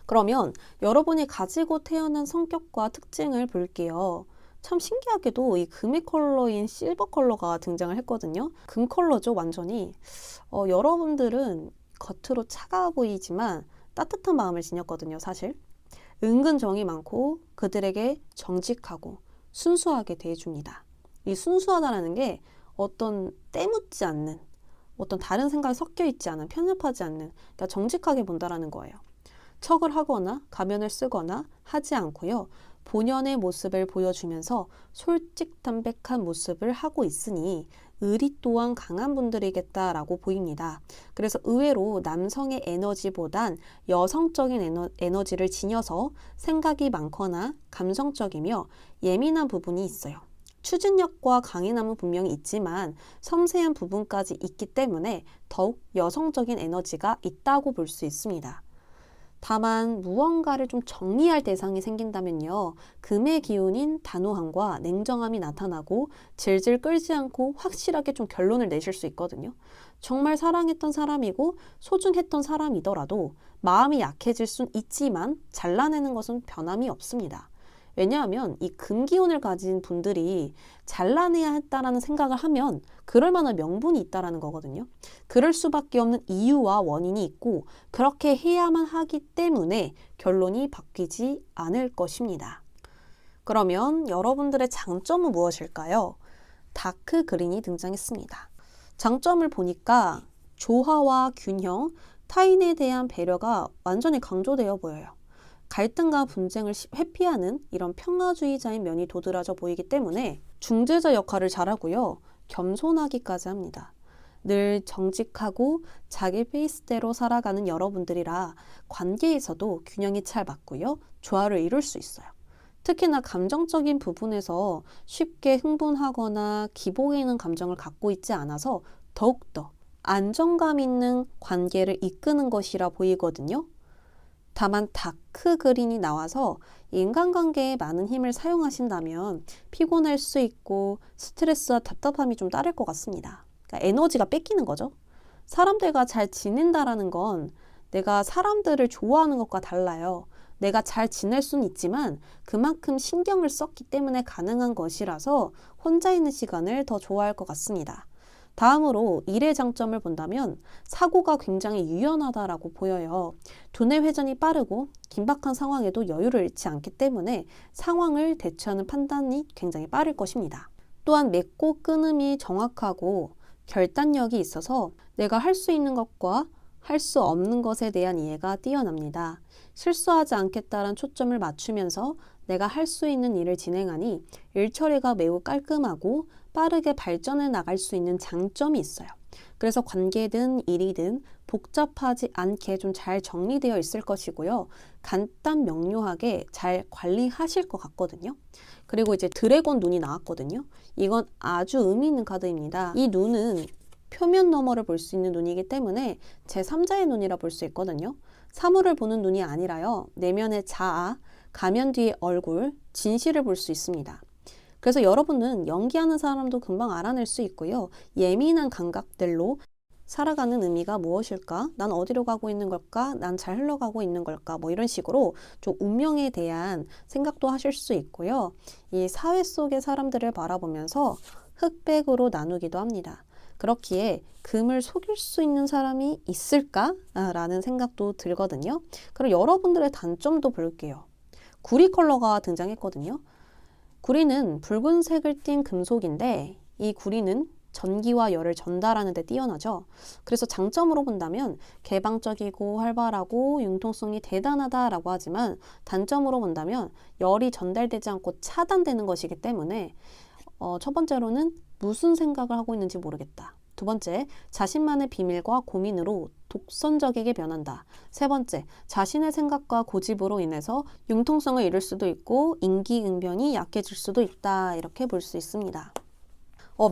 그러면 여러분이 가지고 태어난 성격과 특징을 볼게요. 참 신기하게도 이 금의 컬러인 실버 컬러가 등장을 했거든요. 금 컬러죠, 완전히. 여러분들은 겉으로 차가워 보이지만 따뜻한 마음을 지녔거든요, 사실. 은근 정이 많고 그들에게 정직하고 순수하게 대해줍니다. 이 순수하다라는 게 어떤 때묻지 않는, 어떤 다른 생각이 섞여 있지 않은, 편협하지 않는, 그러니까 정직하게 본다라는 거예요. 척을 하거나 가면을 쓰거나 하지 않고요. 본연의 모습을 보여주면서 솔직담백한 모습을 하고 있으니 의리 또한 강한 분들이겠다라고 보입니다. 그래서 의외로 남성의 에너지보단 여성적인 에너지를 지녀서 생각이 많거나 감성적이며 예민한 부분이 있어요. 추진력과 강인함은 분명히 있지만 섬세한 부분까지 있기 때문에 더욱 여성적인 에너지가 있다고 볼 수 있습니다. 다만 무언가를 좀 정리할 대상이 생긴다면요. 금의 기운인 단호함과 냉정함이 나타나고 질질 끌지 않고 확실하게 좀 결론을 내실 수 있거든요. 정말 사랑했던 사람이고 소중했던 사람이더라도 마음이 약해질 순 있지만 잘라내는 것은 변함이 없습니다. 왜냐하면 이 금기운을 가진 분들이 잘라내야 했다라는 생각을 하면 그럴 만한 명분이 있다라는 거거든요. 그럴 수밖에 없는 이유와 원인이 있고 그렇게 해야만 하기 때문에 결론이 바뀌지 않을 것입니다. 그러면 여러분들의 장점은 무엇일까요? 다크 그린이 등장했습니다. 장점을 보니까 조화와 균형, 타인에 대한 배려가 완전히 강조되어 보여요. 갈등과 분쟁을 회피하는 이런 평화주의자인 면이 도드라져 보이기 때문에 중재자 역할을 잘하고요. 겸손하기까지 합니다. 늘 정직하고 자기 페이스대로 살아가는 여러분들이라 관계에서도 균형이 잘 맞고요. 조화를 이룰 수 있어요. 특히나 감정적인 부분에서 쉽게 흥분하거나 기복이는 감정을 갖고 있지 않아서 더욱더 안정감 있는 관계를 이끄는 것이라 보이거든요. 다만 다크 그린이 나와서 인간관계에 많은 힘을 사용하신다면 피곤할 수 있고 스트레스와 답답함이 좀 따를 것 같습니다. 그러니까 에너지가 뺏기는 거죠. 사람들과 잘 지낸다라는 건 내가 사람들을 좋아하는 것과 달라요. 내가 잘 지낼 수는 있지만 그만큼 신경을 썼기 때문에 가능한 것이라서 혼자 있는 시간을 더 좋아할 것 같습니다. 다음으로 일의 장점을 본다면 사고가 굉장히 유연하다라고 보여요. 두뇌 회전이 빠르고 긴박한 상황에도 여유를 잃지 않기 때문에 상황을 대처하는 판단이 굉장히 빠를 것입니다. 또한 맺고 끊음이 정확하고 결단력이 있어서 내가 할 수 있는 것과 할 수 없는 것에 대한 이해가 뛰어납니다. 실수하지 않겠다는 초점을 맞추면서 내가 할 수 있는 일을 진행하니 일 처리가 매우 깔끔하고 빠르게 발전해 나갈 수 있는 장점이 있어요. 그래서 관계든 일이든 복잡하지 않게 좀 잘 정리되어 있을 것이고요. 간단 명료하게 잘 관리하실 것 같거든요. 그리고 이제 드래곤 눈이 나왔거든요. 이건 아주 의미 있는 카드입니다. 이 눈은 표면 너머를 볼 수 있는 눈이기 때문에 제3자의 눈이라 볼 수 있거든요. 사물을 보는 눈이 아니라요. 내면의 자아, 가면 뒤의 얼굴, 진실을 볼 수 있습니다. 그래서 여러분은 연기하는 사람도 금방 알아낼 수 있고요. 예민한 감각들로 살아가는 의미가 무엇일까? 난 어디로 가고 있는 걸까? 난 잘 흘러가고 있는 걸까? 뭐 이런 식으로 좀 운명에 대한 생각도 하실 수 있고요. 이 사회 속의 사람들을 바라보면서 흑백으로 나누기도 합니다. 그렇기에 금을 속일 수 있는 사람이 있을까? 라는 생각도 들거든요. 그럼 여러분들의 단점도 볼게요. 구리 컬러가 등장했거든요. 구리는 붉은색을 띤 금속인데 이 구리는 전기와 열을 전달하는 데 뛰어나죠. 그래서 장점으로 본다면 개방적이고 활발하고 융통성이 대단하다라고 하지만 단점으로 본다면 열이 전달되지 않고 차단되는 것이기 때문에 첫 번째로는 무슨 생각을 하고 있는지 모르겠다. 두 번째, 자신만의 비밀과 고민으로 독선적이게 변한다. 세 번째, 자신의 생각과 고집으로 인해서 융통성을 잃을 수도 있고 임기응변이 약해질 수도 있다. 이렇게 볼 수 있습니다.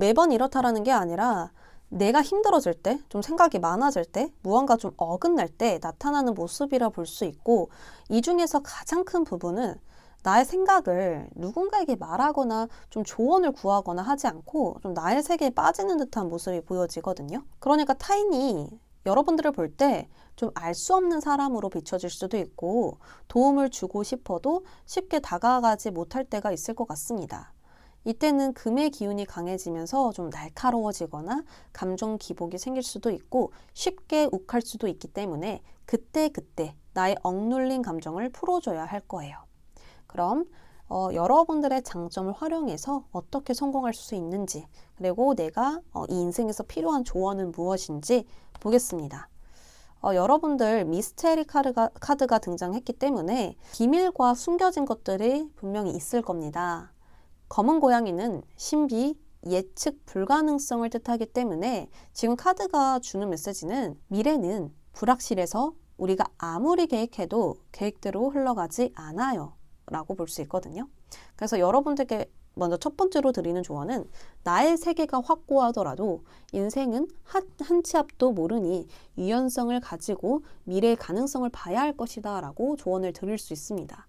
매번 이렇다라는 게 아니라 내가 힘들어질 때, 좀 생각이 많아질 때, 무언가 좀 어긋날 때 나타나는 모습이라 볼 수 있고 이 중에서 가장 큰 부분은 나의 생각을 누군가에게 말하거나 좀 조언을 구하거나 하지 않고 좀 나의 세계에 빠지는 듯한 모습이 보여지거든요. 그러니까 타인이 여러분들을 볼 때 좀 알 수 없는 사람으로 비춰질 수도 있고 도움을 주고 싶어도 쉽게 다가가지 못할 때가 있을 것 같습니다. 이때는 금의 기운이 강해지면서 좀 날카로워지거나 감정 기복이 생길 수도 있고 쉽게 욱할 수도 있기 때문에 그때그때 나의 억눌린 감정을 풀어줘야 할 거예요. 그럼 여러분들의 장점을 활용해서 어떻게 성공할 수 있는지 그리고 내가 이 인생에서 필요한 조언은 무엇인지 보겠습니다. 여러분들 미스테리 카드가 등장했기 때문에 비밀과 숨겨진 것들이 분명히 있을 겁니다. 검은 고양이는 신비, 예측 불가능성을 뜻하기 때문에 지금 카드가 주는 메시지는 미래는 불확실해서 우리가 아무리 계획해도 계획대로 흘러가지 않아요. 라고 볼 수 있거든요. 그래서 여러분들께 먼저 첫 번째로 드리는 조언은 나의 세계가 확고하더라도 인생은 한 치 앞도 모르니 유연성을 가지고 미래의 가능성을 봐야 할 것이다 라고 조언을 드릴 수 있습니다.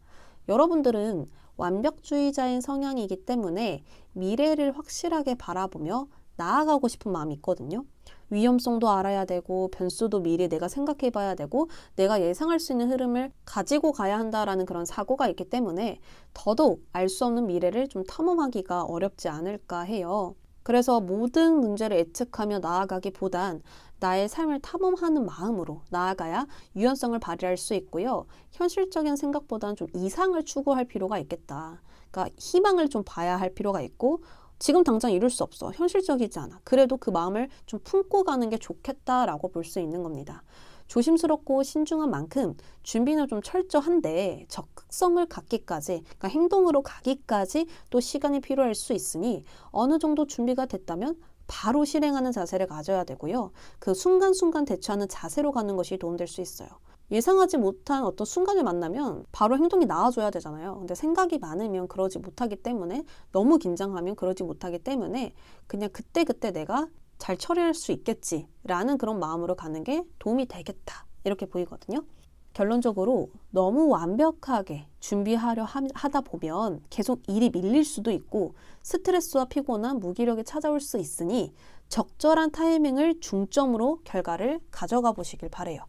여러분들은 완벽주의자인 성향이기 때문에 미래를 확실하게 바라보며 나아가고 싶은 마음이 있거든요. 위험성도 알아야 되고 변수도 미리 내가 생각해 봐야 되고 내가 예상할 수 있는 흐름을 가지고 가야 한다라는 그런 사고가 있기 때문에 더더욱 알 수 없는 미래를 좀 탐험하기가 어렵지 않을까 해요. 그래서 모든 문제를 예측하며 나아가기보단 나의 삶을 탐험하는 마음으로 나아가야 유연성을 발휘할 수 있고요. 현실적인 생각보다는 좀 이상을 추구할 필요가 있겠다. 그러니까 희망을 좀 봐야 할 필요가 있고 지금 당장 이룰 수 없어. 현실적이지 않아. 그래도 그 마음을 좀 품고 가는 게 좋겠다라고 볼 수 있는 겁니다. 조심스럽고 신중한 만큼 준비는 좀 철저한데 적극성을 갖기까지, 그러니까 행동으로 가기까지 또 시간이 필요할 수 있으니 어느 정도 준비가 됐다면 바로 실행하는 자세를 가져야 되고요. 그 순간순간 대처하는 자세로 가는 것이 도움될 수 있어요. 예상하지 못한 어떤 순간을 만나면 바로 행동이 나와줘야 되잖아요. 근데 생각이 많으면 그러지 못하기 때문에 너무 긴장하면 그러지 못하기 때문에 그냥 그때그때 내가 잘 처리할 수 있겠지라는 그런 마음으로 가는 게 도움이 되겠다. 이렇게 보이거든요. 결론적으로 너무 완벽하게 준비하려 하다 보면 계속 일이 밀릴 수도 있고 스트레스와 피곤한 무기력이 찾아올 수 있으니 적절한 타이밍을 중점으로 결과를 가져가 보시길 바래요.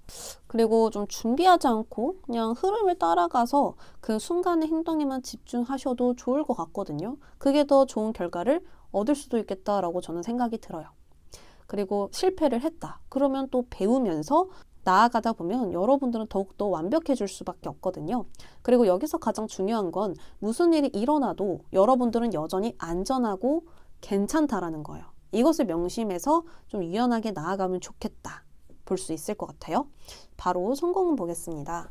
그리고 좀 준비하지 않고 그냥 흐름을 따라가서 그 순간의 행동에만 집중하셔도 좋을 것 같거든요. 그게 더 좋은 결과를 얻을 수도 있겠다라고 저는 생각이 들어요. 그리고 실패를 했다. 그러면 또 배우면서 나아가다 보면 여러분들은 더욱더 완벽해질 수밖에 없거든요. 그리고 여기서 가장 중요한 건 무슨 일이 일어나도 여러분들은 여전히 안전하고 괜찮다라는 거예요. 이것을 명심해서 좀 유연하게 나아가면 좋겠다. 볼 수 있을 것 같아요. 바로 성공은 보겠습니다.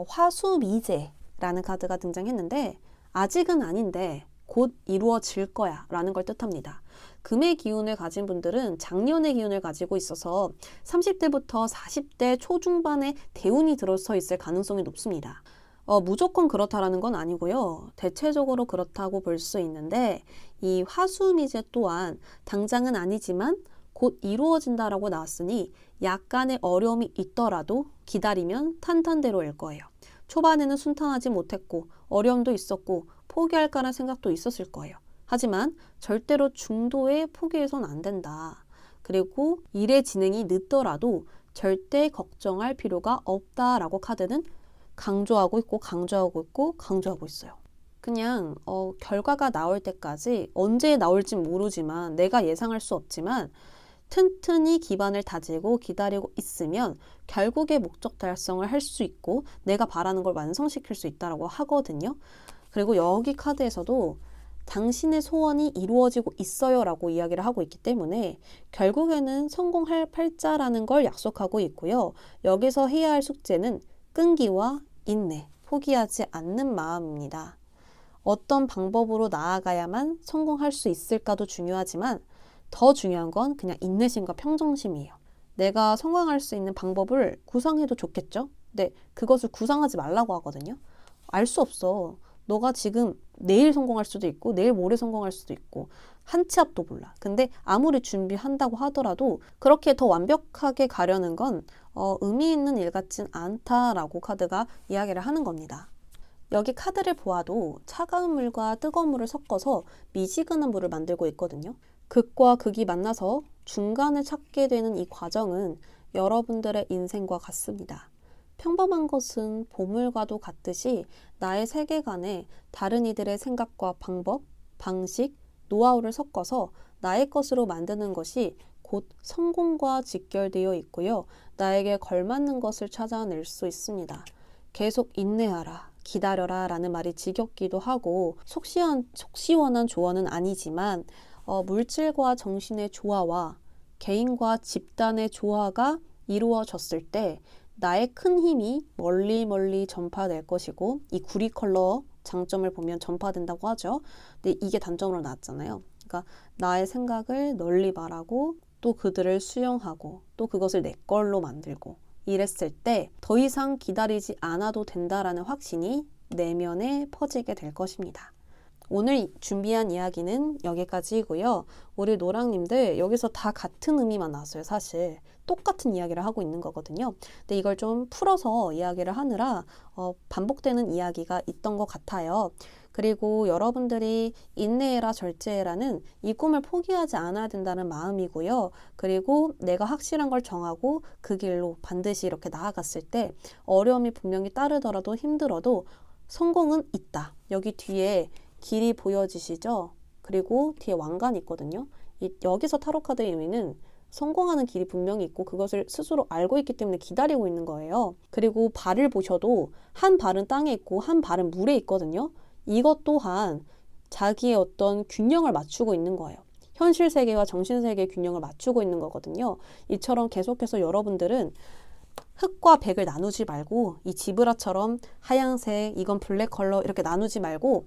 화수미제라는 카드가 등장했는데 아직은 아닌데 곧 이루어질 거야 라는 걸 뜻합니다. 금의 기운을 가진 분들은 작년의 기운을 가지고 있어서 30대부터 40대 초중반에 대운이 들어서 있을 가능성이 높습니다. 무조건 그렇다라는 건 아니고요. 대체적으로 그렇다고 볼 수 있는데 이 화수미제 또한 당장은 아니지만 곧 이루어진다라고 나왔으니 약간의 어려움이 있더라도 기다리면 탄탄대로일 거예요. 초반에는 순탄하지 못했고 어려움도 있었고 포기할까라는 생각도 있었을 거예요. 하지만 절대로 중도에 포기해서는 안 된다. 그리고 일의 진행이 늦더라도 절대 걱정할 필요가 없다라고 카드는 강조하고 있고 강조하고 있고 강조하고 있어요. 그냥 결과가 나올 때까지 언제 나올진 모르지만 내가 예상할 수 없지만 튼튼히 기반을 다지고 기다리고 있으면 결국에 목적 달성을 할 수 있고 내가 바라는 걸 완성시킬 수 있다고 하거든요. 그리고 여기 카드에서도 당신의 소원이 이루어지고 있어요 라고 이야기를 하고 있기 때문에 결국에는 성공할 팔자라는 걸 약속하고 있고요. 여기서 해야 할 숙제는 끈기와 인내, 포기하지 않는 마음입니다. 어떤 방법으로 나아가야만 성공할 수 있을까도 중요하지만 더 중요한 건 그냥 인내심과 평정심이에요. 내가 성공할 수 있는 방법을 구상해도 좋겠죠? 근데 그것을 구상하지 말라고 하거든요. 알 수 없어. 너가 지금 내일 성공할 수도 있고 내일 모레 성공할 수도 있고 한 치 앞도 몰라. 근데 아무리 준비한다고 하더라도 그렇게 더 완벽하게 가려는 건 의미 있는 일 같진 않다라고 카드가 이야기를 하는 겁니다. 여기 카드를 보아도 차가운 물과 뜨거운 물을 섞어서 미지근한 물을 만들고 있거든요. 극과 극이 만나서 중간을 찾게 되는 이 과정은 여러분들의 인생과 같습니다. 평범한 것은 보물과도 같듯이 나의 세계관에 다른 이들의 생각과 방법, 방식, 노하우를 섞어서 나의 것으로 만드는 것이 곧 성공과 직결되어 있고요. 나에게 걸맞는 것을 찾아낼 수 있습니다. 계속 인내하라, 기다려라 라는 말이 지겹기도 하고 속 시원한 조언은 아니지만 물질과 정신의 조화와 개인과 집단의 조화가 이루어졌을 때 나의 큰 힘이 멀리 전파될 것이고 이 구리 컬러 장점을 보면 전파된다고 하죠. 근데 이게 단점으로 나왔잖아요. 그러니까 나의 생각을 널리 말하고 또 그들을 수용하고 또 그것을 내 걸로 만들고 이랬을 때 더 이상 기다리지 않아도 된다라는 확신이 내면에 퍼지게 될 것입니다. 오늘 준비한 이야기는 여기까지이고요. 우리 노랑님들 여기서 다 같은 의미만 나왔어요. 사실 똑같은 이야기를 하고 있는 거거든요. 근데 이걸 좀 풀어서 이야기를 하느라 반복되는 이야기가 있던 것 같아요. 그리고 여러분들이 인내해라 절제해라는 이 꿈을 포기하지 않아야 된다는 마음이고요. 그리고 내가 확실한 걸 정하고 그 길로 반드시 이렇게 나아갔을 때 어려움이 분명히 따르더라도 힘들어도 성공은 있다. 여기 뒤에 길이 보여지시죠? 그리고 뒤에 왕관이 있거든요. 여기서 타로 카드의 의미는 성공하는 길이 분명히 있고 그것을 스스로 알고 있기 때문에 기다리고 있는 거예요. 그리고 발을 보셔도 한 발은 땅에 있고 한 발은 물에 있거든요. 이것 또한 자기의 어떤 균형을 맞추고 있는 거예요. 현실 세계와 정신 세계의 균형을 맞추고 있는 거거든요. 이처럼 계속해서 여러분들은 흑과 백을 나누지 말고 이 지브라처럼 하얀색, 이건 블랙 컬러 이렇게 나누지 말고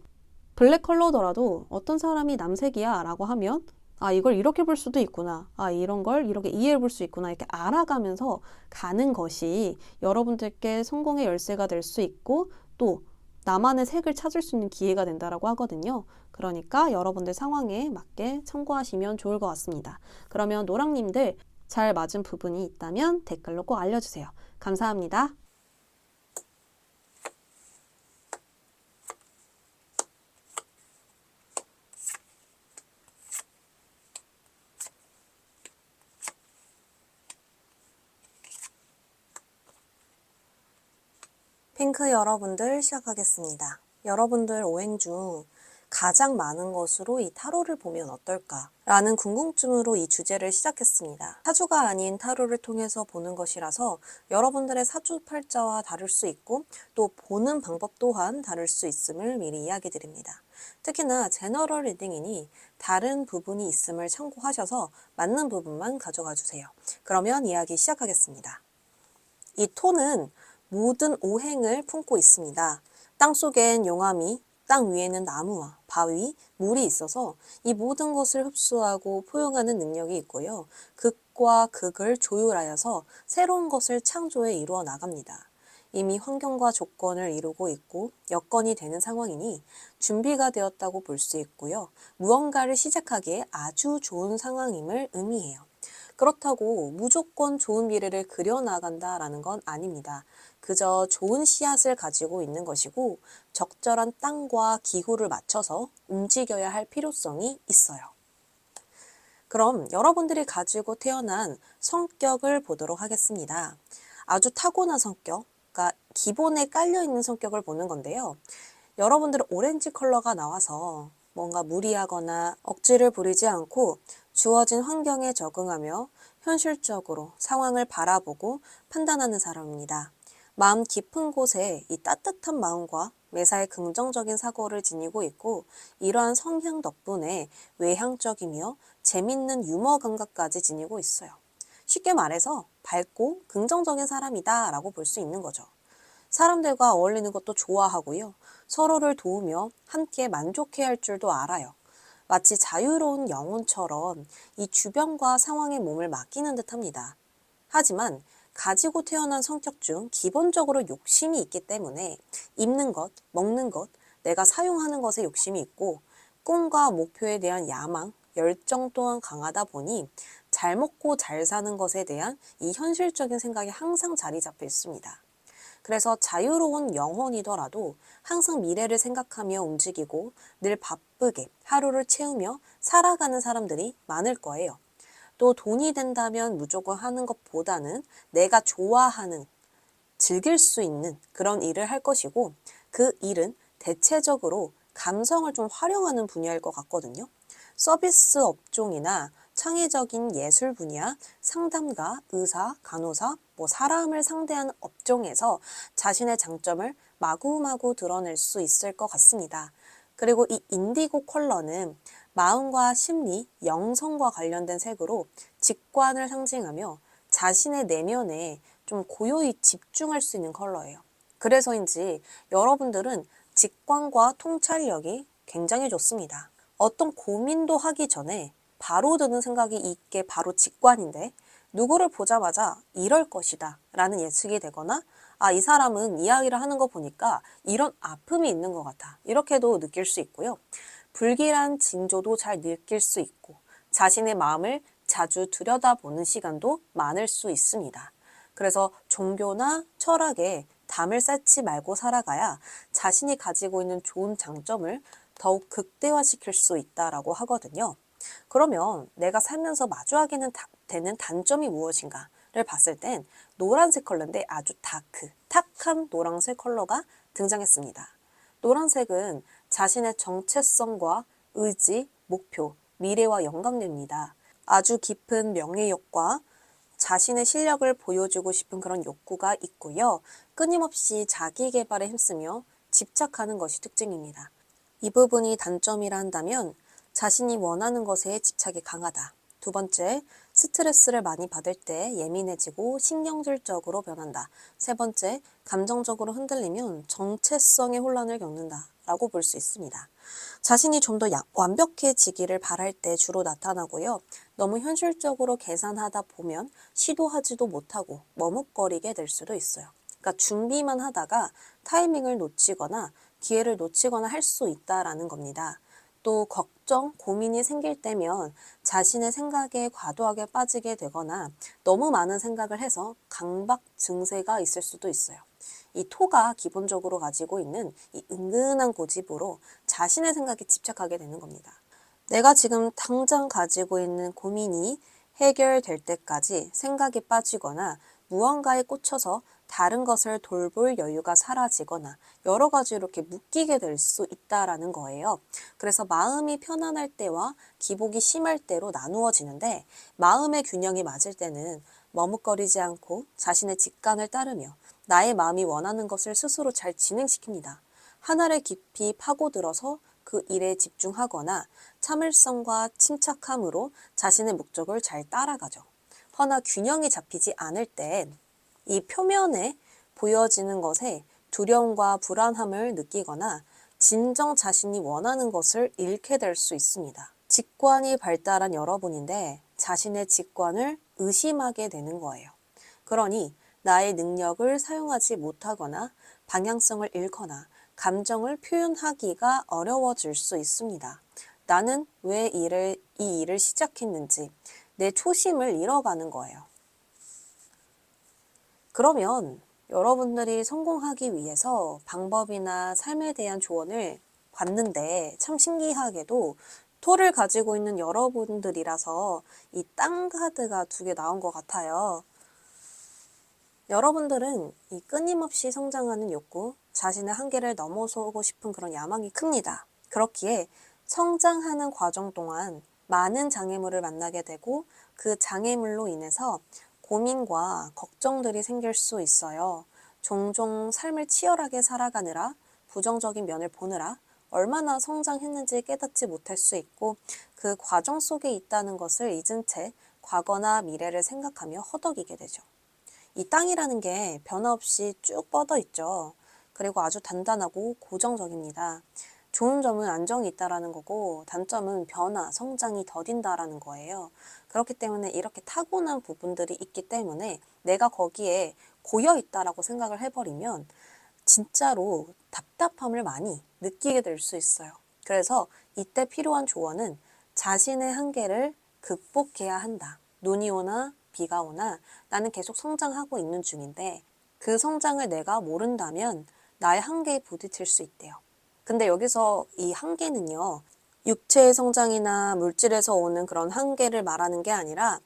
블랙 컬러더라도 어떤 사람이 남색이야 라고 하면 아, 이걸 이렇게 볼 수도 있구나. 아, 이런 걸 이렇게 이해해 볼 수 있구나. 이렇게 알아가면서 가는 것이 여러분들께 성공의 열쇠가 될 수 있고 또 나만의 색을 찾을 수 있는 기회가 된다라고 하거든요. 그러니까 여러분들 상황에 맞게 참고하시면 좋을 것 같습니다. 그러면 노랑님들 잘 맞은 부분이 있다면 댓글로 꼭 알려주세요. 감사합니다. 핑크 여러분들 시작하겠습니다. 여러분들 오행 중 가장 많은 것으로 이 타로를 보면 어떨까? 라는 궁금증으로 이 주제를 시작했습니다. 사주가 아닌 타로를 통해서 보는 것이라서 여러분들의 사주팔자와 다를 수 있고 또 보는 방법 또한 다를 수 있음을 미리 이야기 드립니다. 특히나 제너럴 리딩이니 다른 부분이 있음을 참고하셔서 맞는 부분만 가져가 주세요. 그러면 이야기 시작하겠습니다. 이 토는 모든 오행을 품고 있습니다. 땅속엔 용암이, 땅 위에는 나무와 바위, 물이 있어서 이 모든 것을 흡수하고 포용하는 능력이 있고요. 극과 극을 조율하여서 새로운 것을 창조해 이루어 나갑니다. 이미 환경과 조건을 이루고 있고 여건이 되는 상황이니 준비가 되었다고 볼 수 있고요. 무언가를 시작하기에 아주 좋은 상황임을 의미해요. 그렇다고 무조건 좋은 미래를 그려나간다라는 건 아닙니다. 그저 좋은 씨앗을 가지고 있는 것이고 적절한 땅과 기후를 맞춰서 움직여야 할 필요성이 있어요. 그럼 여러분들이 가지고 태어난 성격을 보도록 하겠습니다. 아주 타고난 성격, 그러니까 기본에 깔려있는 성격을 보는 건데요. 여러분들은 오렌지 컬러가 나와서 뭔가 무리하거나 억지를 부리지 않고 주어진 환경에 적응하며 현실적으로 상황을 바라보고 판단하는 사람입니다. 마음 깊은 곳에 이 따뜻한 마음과 매사에 긍정적인 사고를 지니고 있고 이러한 성향 덕분에 외향적이며 재밌는 유머 감각까지 지니고 있어요. 쉽게 말해서 밝고 긍정적인 사람이다 라고 볼 수 있는 거죠. 사람들과 어울리는 것도 좋아하고요. 서로를 도우며 함께 만족해야 할 줄도 알아요. 마치 자유로운 영혼처럼 이 주변과 상황에 몸을 맡기는 듯합니다. 하지만 가지고 태어난 성격 중 기본적으로 욕심이 있기 때문에 입는 것, 먹는 것, 내가 사용하는 것에 욕심이 있고 꿈과 목표에 대한 야망, 열정 또한 강하다 보니 잘 먹고 잘 사는 것에 대한 이 현실적인 생각이 항상 자리 잡혀 있습니다. 그래서 자유로운 영혼이더라도 항상 미래를 생각하며 움직이고 늘 바쁘게 하루를 채우며 살아가는 사람들이 많을 거예요. 또 돈이 된다면 무조건 하는 것보다는 내가 좋아하는, 즐길 수 있는 그런 일을 할 것이고 그 일은 대체적으로 감성을 좀 활용하는 분야일 것 같거든요. 서비스 업종이나 창의적인 예술 분야, 상담가, 의사, 간호사, 사람을 상대하는 업종에서 자신의 장점을 마구마구 드러낼 수 있을 것 같습니다. 그리고 이 인디고 컬러는 마음과 심리, 영성과 관련된 색으로 직관을 상징하며 자신의 내면에 좀 고요히 집중할 수 있는 컬러예요. 그래서인지 여러분들은 직관과 통찰력이 굉장히 좋습니다. 어떤 고민도 하기 전에 바로 드는 생각이 이게 바로 직관인데 누구를 보자마자 이럴 것이다 라는 예측이 되거나 아, 이 사람은 이야기를 하는 거 보니까 이런 아픔이 있는 것 같아 이렇게도 느낄 수 있고요. 불길한 징조도 잘 느낄 수 있고 자신의 마음을 자주 들여다보는 시간도 많을 수 있습니다. 그래서 종교나 철학에 담을 쌓지 말고 살아가야 자신이 가지고 있는 좋은 장점을 더욱 극대화시킬 수 있다라고 하거든요. 그러면 내가 살면서 마주하게 되는 단점이 무엇인가를 봤을 땐 노란색 컬러인데 아주 탁한 노란색 컬러가 등장했습니다. 노란색은 자신의 정체성과 의지, 목표, 미래와 연관됩니다. 아주 깊은 명예욕과 자신의 실력을 보여주고 싶은 그런 욕구가 있고요. 끊임없이 자기 개발에 힘쓰며 집착하는 것이 특징입니다. 이 부분이 단점이라 한다면 자신이 원하는 것에 집착이 강하다. 두 번째, 스트레스를 많이 받을 때 예민해지고 신경질적으로 변한다. 세 번째, 감정적으로 흔들리면 정체성의 혼란을 겪는다. 라고 볼 수 있습니다. 자신이 좀 더 완벽해지기를 바랄 때 주로 나타나고요. 너무 현실적으로 계산하다 보면 시도하지도 못하고 머뭇거리게 될 수도 있어요. 그러니까 준비만 하다가 타이밍을 놓치거나 기회를 놓치거나 할 수 있다라는 겁니다. 또 걱정, 고민이 생길 때면 자신의 생각에 과도하게 빠지게 되거나 너무 많은 생각을 해서 강박 증세가 있을 수도 있어요. 이 토가 기본적으로 가지고 있는 이 은근한 고집으로 자신의 생각에 집착하게 되는 겁니다. 내가 지금 당장 가지고 있는 고민이 해결될 때까지 생각에 빠지거나 무언가에 꽂혀서 다른 것을 돌볼 여유가 사라지거나 여러 가지 이렇게 묶이게 될 수 있다라는 거예요. 그래서 마음이 편안할 때와 기복이 심할 때로 나누어지는데 마음의 균형이 맞을 때는 머뭇거리지 않고 자신의 직감을 따르며 나의 마음이 원하는 것을 스스로 잘 진행시킵니다. 하나를 깊이 파고들어서 그 일에 집중하거나 참을성과 침착함으로 자신의 목적을 잘 따라가죠. 허나 균형이 잡히지 않을 땐 이 표면에 보여지는 것에 두려움과 불안함을 느끼거나 진정 자신이 원하는 것을 잃게 될 수 있습니다. 직관이 발달한 여러분인데 자신의 직관을 의심하게 되는 거예요. 그러니 나의 능력을 사용하지 못하거나 방향성을 잃거나 감정을 표현하기가 어려워질 수 있습니다. 나는 왜 이 일을 시작했는지 내 초심을 잃어가는 거예요. 그러면 여러분들이 성공하기 위해서 방법이나 삶에 대한 조언을 받는데 참 신기하게도 토를 가지고 있는 여러분들이라서 이 땅 카드가 두 개 나온 것 같아요. 여러분들은 이 끊임없이 성장하는 욕구, 자신의 한계를 넘어서고 싶은 그런 야망이 큽니다. 그렇기에 성장하는 과정 동안 많은 장애물을 만나게 되고 그 장애물로 인해서 고민과 걱정들이 생길 수 있어요. 종종 삶을 치열하게 살아가느라 부정적인 면을 보느라 얼마나 성장했는지 깨닫지 못할 수 있고 그 과정 속에 있다는 것을 잊은 채 과거나 미래를 생각하며 허덕이게 되죠. 이 땅이라는 게 변화 없이 쭉 뻗어 있죠. 그리고 아주 단단하고 고정적입니다. 좋은 점은 안정이 있다라는 거고 단점은 변화, 성장이 더딘다라는 거예요. 그렇기 때문에 이렇게 타고난 부분들이 있기 때문에 내가 거기에 고여 있다라고 생각을 해버리면 진짜로 답답함을 많이 느끼게 될 수 있어요. 그래서 이때 필요한 조언은 자신의 한계를 극복해야 한다. 눈이 오나 비가 오나 나는 계속 성장하고 있는 중인데 그 성장을 내가 모른다면 나의 한계에 부딪힐 수 있대요. 근데 여기서 이 한계는요, 육체의 성장이나 물질에서 오는 그런 한계를 말하는 게 아니라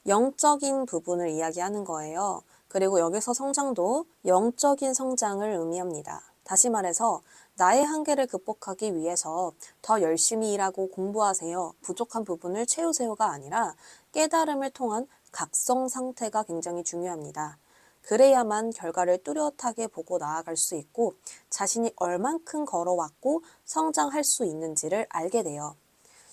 영적인 부분을 이야기하는 거예요. 그리고 여기서 성장도 영적인 성장을 의미합니다. 다시 말해서 나의 한계를 극복하기 위해서 더 열심히 일하고 공부하세요. 부족한 부분을 채우세요가 아니라 깨달음을 통한 각성 상태가 굉장히 중요합니다. 그래야만 결과를 뚜렷하게 보고 나아갈 수 있고 자신이 얼만큼 걸어왔고 성장할 수 있는지를 알게 돼요.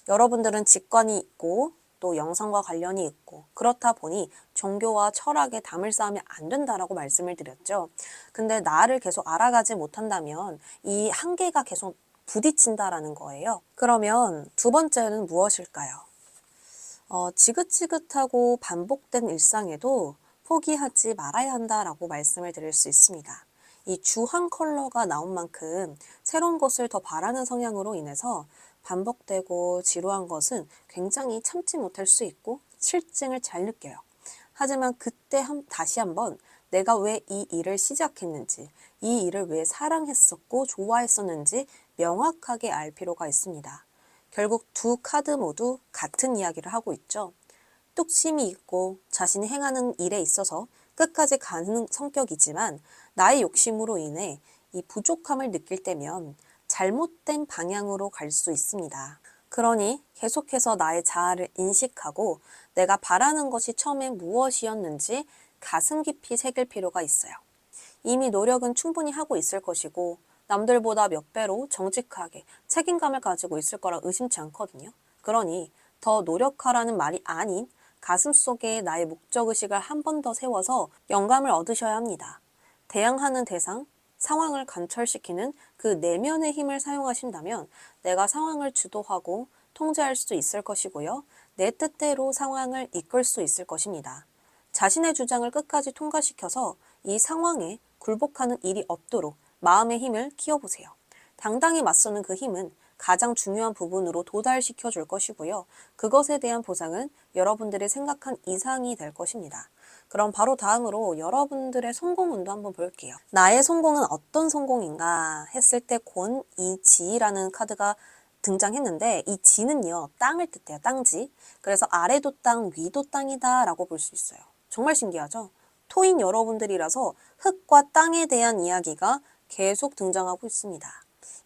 여러분들은 직관이 있고 또 영성과 관련이 있고 그렇다 보니 종교와 철학에 담을 쌓으면 안 된다라고 말씀을 드렸죠. 근데 나를 계속 알아가지 못한다면 이 한계가 계속 부딪힌다라는 거예요. 그러면 두 번째는 무엇일까요? 지긋지긋하고 반복된 일상에도 포기하지 말아야 한다라고 말씀을 드릴 수 있습니다. 이 주황 컬러가 나온 만큼 새로운 것을 더 바라는 성향으로 인해서 반복되고 지루한 것은 굉장히 참지 못할 수 있고 실증을 잘 느껴요. 하지만 그때 다시 한번 내가 왜 이 일을 시작했는지, 이 일을 왜 사랑했었고 좋아했었는지 명확하게 알 필요가 있습니다. 결국 두 카드 모두 같은 이야기를 하고 있죠. 뚝심이 있고 자신이 행하는 일에 있어서 끝까지 가는 성격이지만 나의 욕심으로 인해 이 부족함을 느낄 때면 잘못된 방향으로 갈 수 있습니다. 그러니 계속해서 나의 자아를 인식하고 내가 바라는 것이 처음엔 무엇이었는지 가슴 깊이 새길 필요가 있어요. 이미 노력은 충분히 하고 있을 것이고 남들보다 몇 배로 정직하게 책임감을 가지고 있을 거라 의심치 않거든요. 그러니 더 노력하라는 말이 아닌 가슴속에 나의 목적의식을 한 번 더 세워서 영감을 얻으셔야 합니다. 대항하는 대상, 상황을 관철시키는 그 내면의 힘을 사용하신다면 내가 상황을 주도하고 통제할 수 있을 것이고요. 내 뜻대로 상황을 이끌 수 있을 것입니다. 자신의 주장을 끝까지 통과시켜서 이 상황에 굴복하는 일이 없도록 마음의 힘을 키워보세요. 당당히 맞서는 그 힘은 가장 중요한 부분으로 도달시켜 줄 것이고요. 그것에 대한 보상은 여러분들이 생각한 이상이 될 것입니다. 그럼 바로 다음으로 여러분들의 성공운도 한번 볼게요. 나의 성공은 어떤 성공인가 했을 때 권이지라는 카드가 등장했는데 이 지는요, 땅을 뜻해요. 땅지. 그래서 아래도 땅, 위도 땅이다 라고 볼 수 있어요. 정말 신기하죠? 토인 여러분들이라서 흙과 땅에 대한 이야기가 계속 등장하고 있습니다.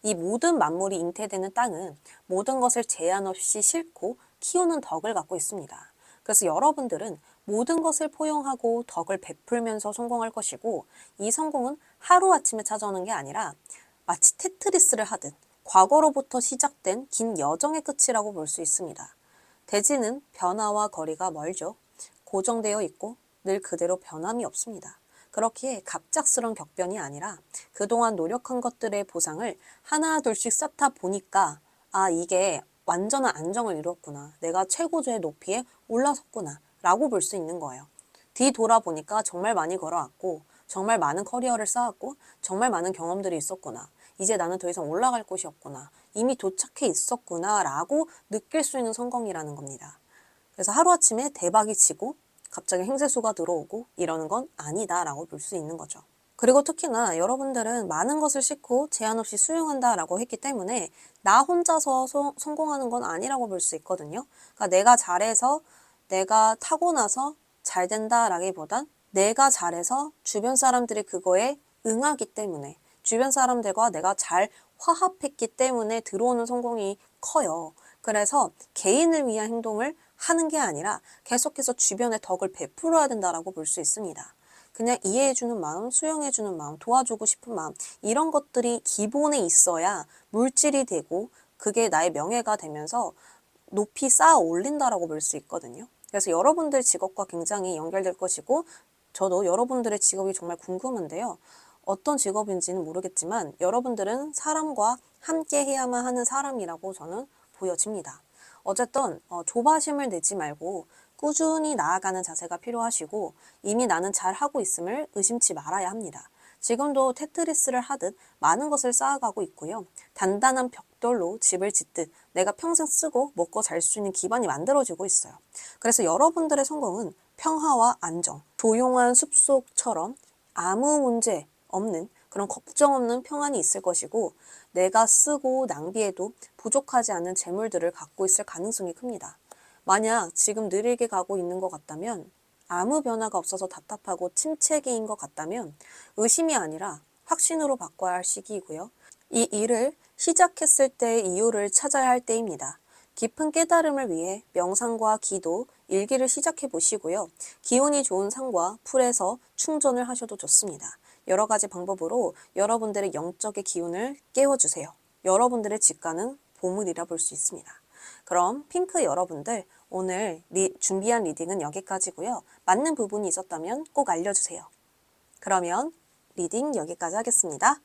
이 모든 만물이 잉태되는 땅은 모든 것을 제한 없이 싣고 키우는 덕을 갖고 있습니다. 그래서 여러분들은 모든 것을 포용하고 덕을 베풀면서 성공할 것이고 이 성공은 하루아침에 찾아오는 게 아니라 마치 테트리스를 하듯 과거로부터 시작된 긴 여정의 끝이라고 볼 수 있습니다. 대지는 변화와 거리가 멀죠. 고정되어 있고 늘 그대로 변함이 없습니다. 그렇기에 갑작스러운 격변이 아니라 그동안 노력한 것들의 보상을 하나 둘씩 쌓다 보니까 이게 완전한 안정을 이뤘구나. 내가 최고조의 높이에 올라섰구나 라고 볼 수 있는 거예요. 뒤돌아보니까 정말 많이 걸어왔고 정말 많은 커리어를 쌓았고 정말 많은 경험들이 있었구나. 이제 나는 더 이상 올라갈 곳이 없구나. 이미 도착해 있었구나 라고 느낄 수 있는 성공이라는 겁니다. 그래서 하루아침에 대박이 치고 갑자기 횡재수가 들어오고 이러는 건 아니다 라고 볼 수 있는 거죠. 그리고 특히나 여러분들은 많은 것을 싣고 제한 없이 수용한다 라고 했기 때문에 나 혼자서 성공하는 건 아니라고 볼 수 있거든요. 그러니까 내가 잘해서 내가 타고나서 잘 된다 라기보단 내가 잘해서 주변 사람들이 그거에 응하기 때문에 주변 사람들과 내가 잘 화합했기 때문에 들어오는 성공이 커요. 그래서 개인을 위한 행동을 하는 게 아니라 계속해서 주변에 덕을 베풀어야 된다라고 볼 수 있습니다. 그냥 이해해주는 마음, 수용해주는 마음, 도와주고 싶은 마음 이런 것들이 기본에 있어야 물질이 되고 그게 나의 명예가 되면서 높이 쌓아 올린다라고 볼 수 있거든요. 그래서 여러분들 직업과 굉장히 연결될 것이고 저도 여러분들의 직업이 정말 궁금한데요. 어떤 직업인지는 모르겠지만 여러분들은 사람과 함께 해야만 하는 사람이라고 저는 보여집니다. 어쨌든 조바심을 내지 말고 꾸준히 나아가는 자세가 필요하시고 이미 나는 잘하고 있음을 의심치 말아야 합니다. 지금도 테트리스를 하듯 많은 것을 쌓아가고 있고요. 단단한 벽돌로 집을 짓듯 내가 평생 쓰고 먹고 잘 수 있는 기반이 만들어지고 있어요. 그래서 여러분들의 성공은 평화와 안정, 조용한 숲속처럼 아무 문제 없는 그런 걱정 없는 평안이 있을 것이고 내가 쓰고 낭비해도 부족하지 않은 재물들을 갖고 있을 가능성이 큽니다. 만약 지금 느리게 가고 있는 것 같다면 아무 변화가 없어서 답답하고 침체기인 것 같다면 의심이 아니라 확신으로 바꿔야 할 시기이고요. 이 일을 시작했을 때의 이유를 찾아야 할 때입니다. 깊은 깨달음을 위해 명상과 기도, 일기를 시작해 보시고요. 기운이 좋은 상과 풀에서 충전을 하셔도 좋습니다. 여러 가지 방법으로 여러분들의 영적의 기운을 깨워주세요. 여러분들의 직관은 보물이라 볼 수 있습니다. 그럼 핑크 여러분들 오늘 준비한 리딩은 여기까지고요. 맞는 부분이 있었다면 꼭 알려주세요. 그러면 리딩 여기까지 하겠습니다.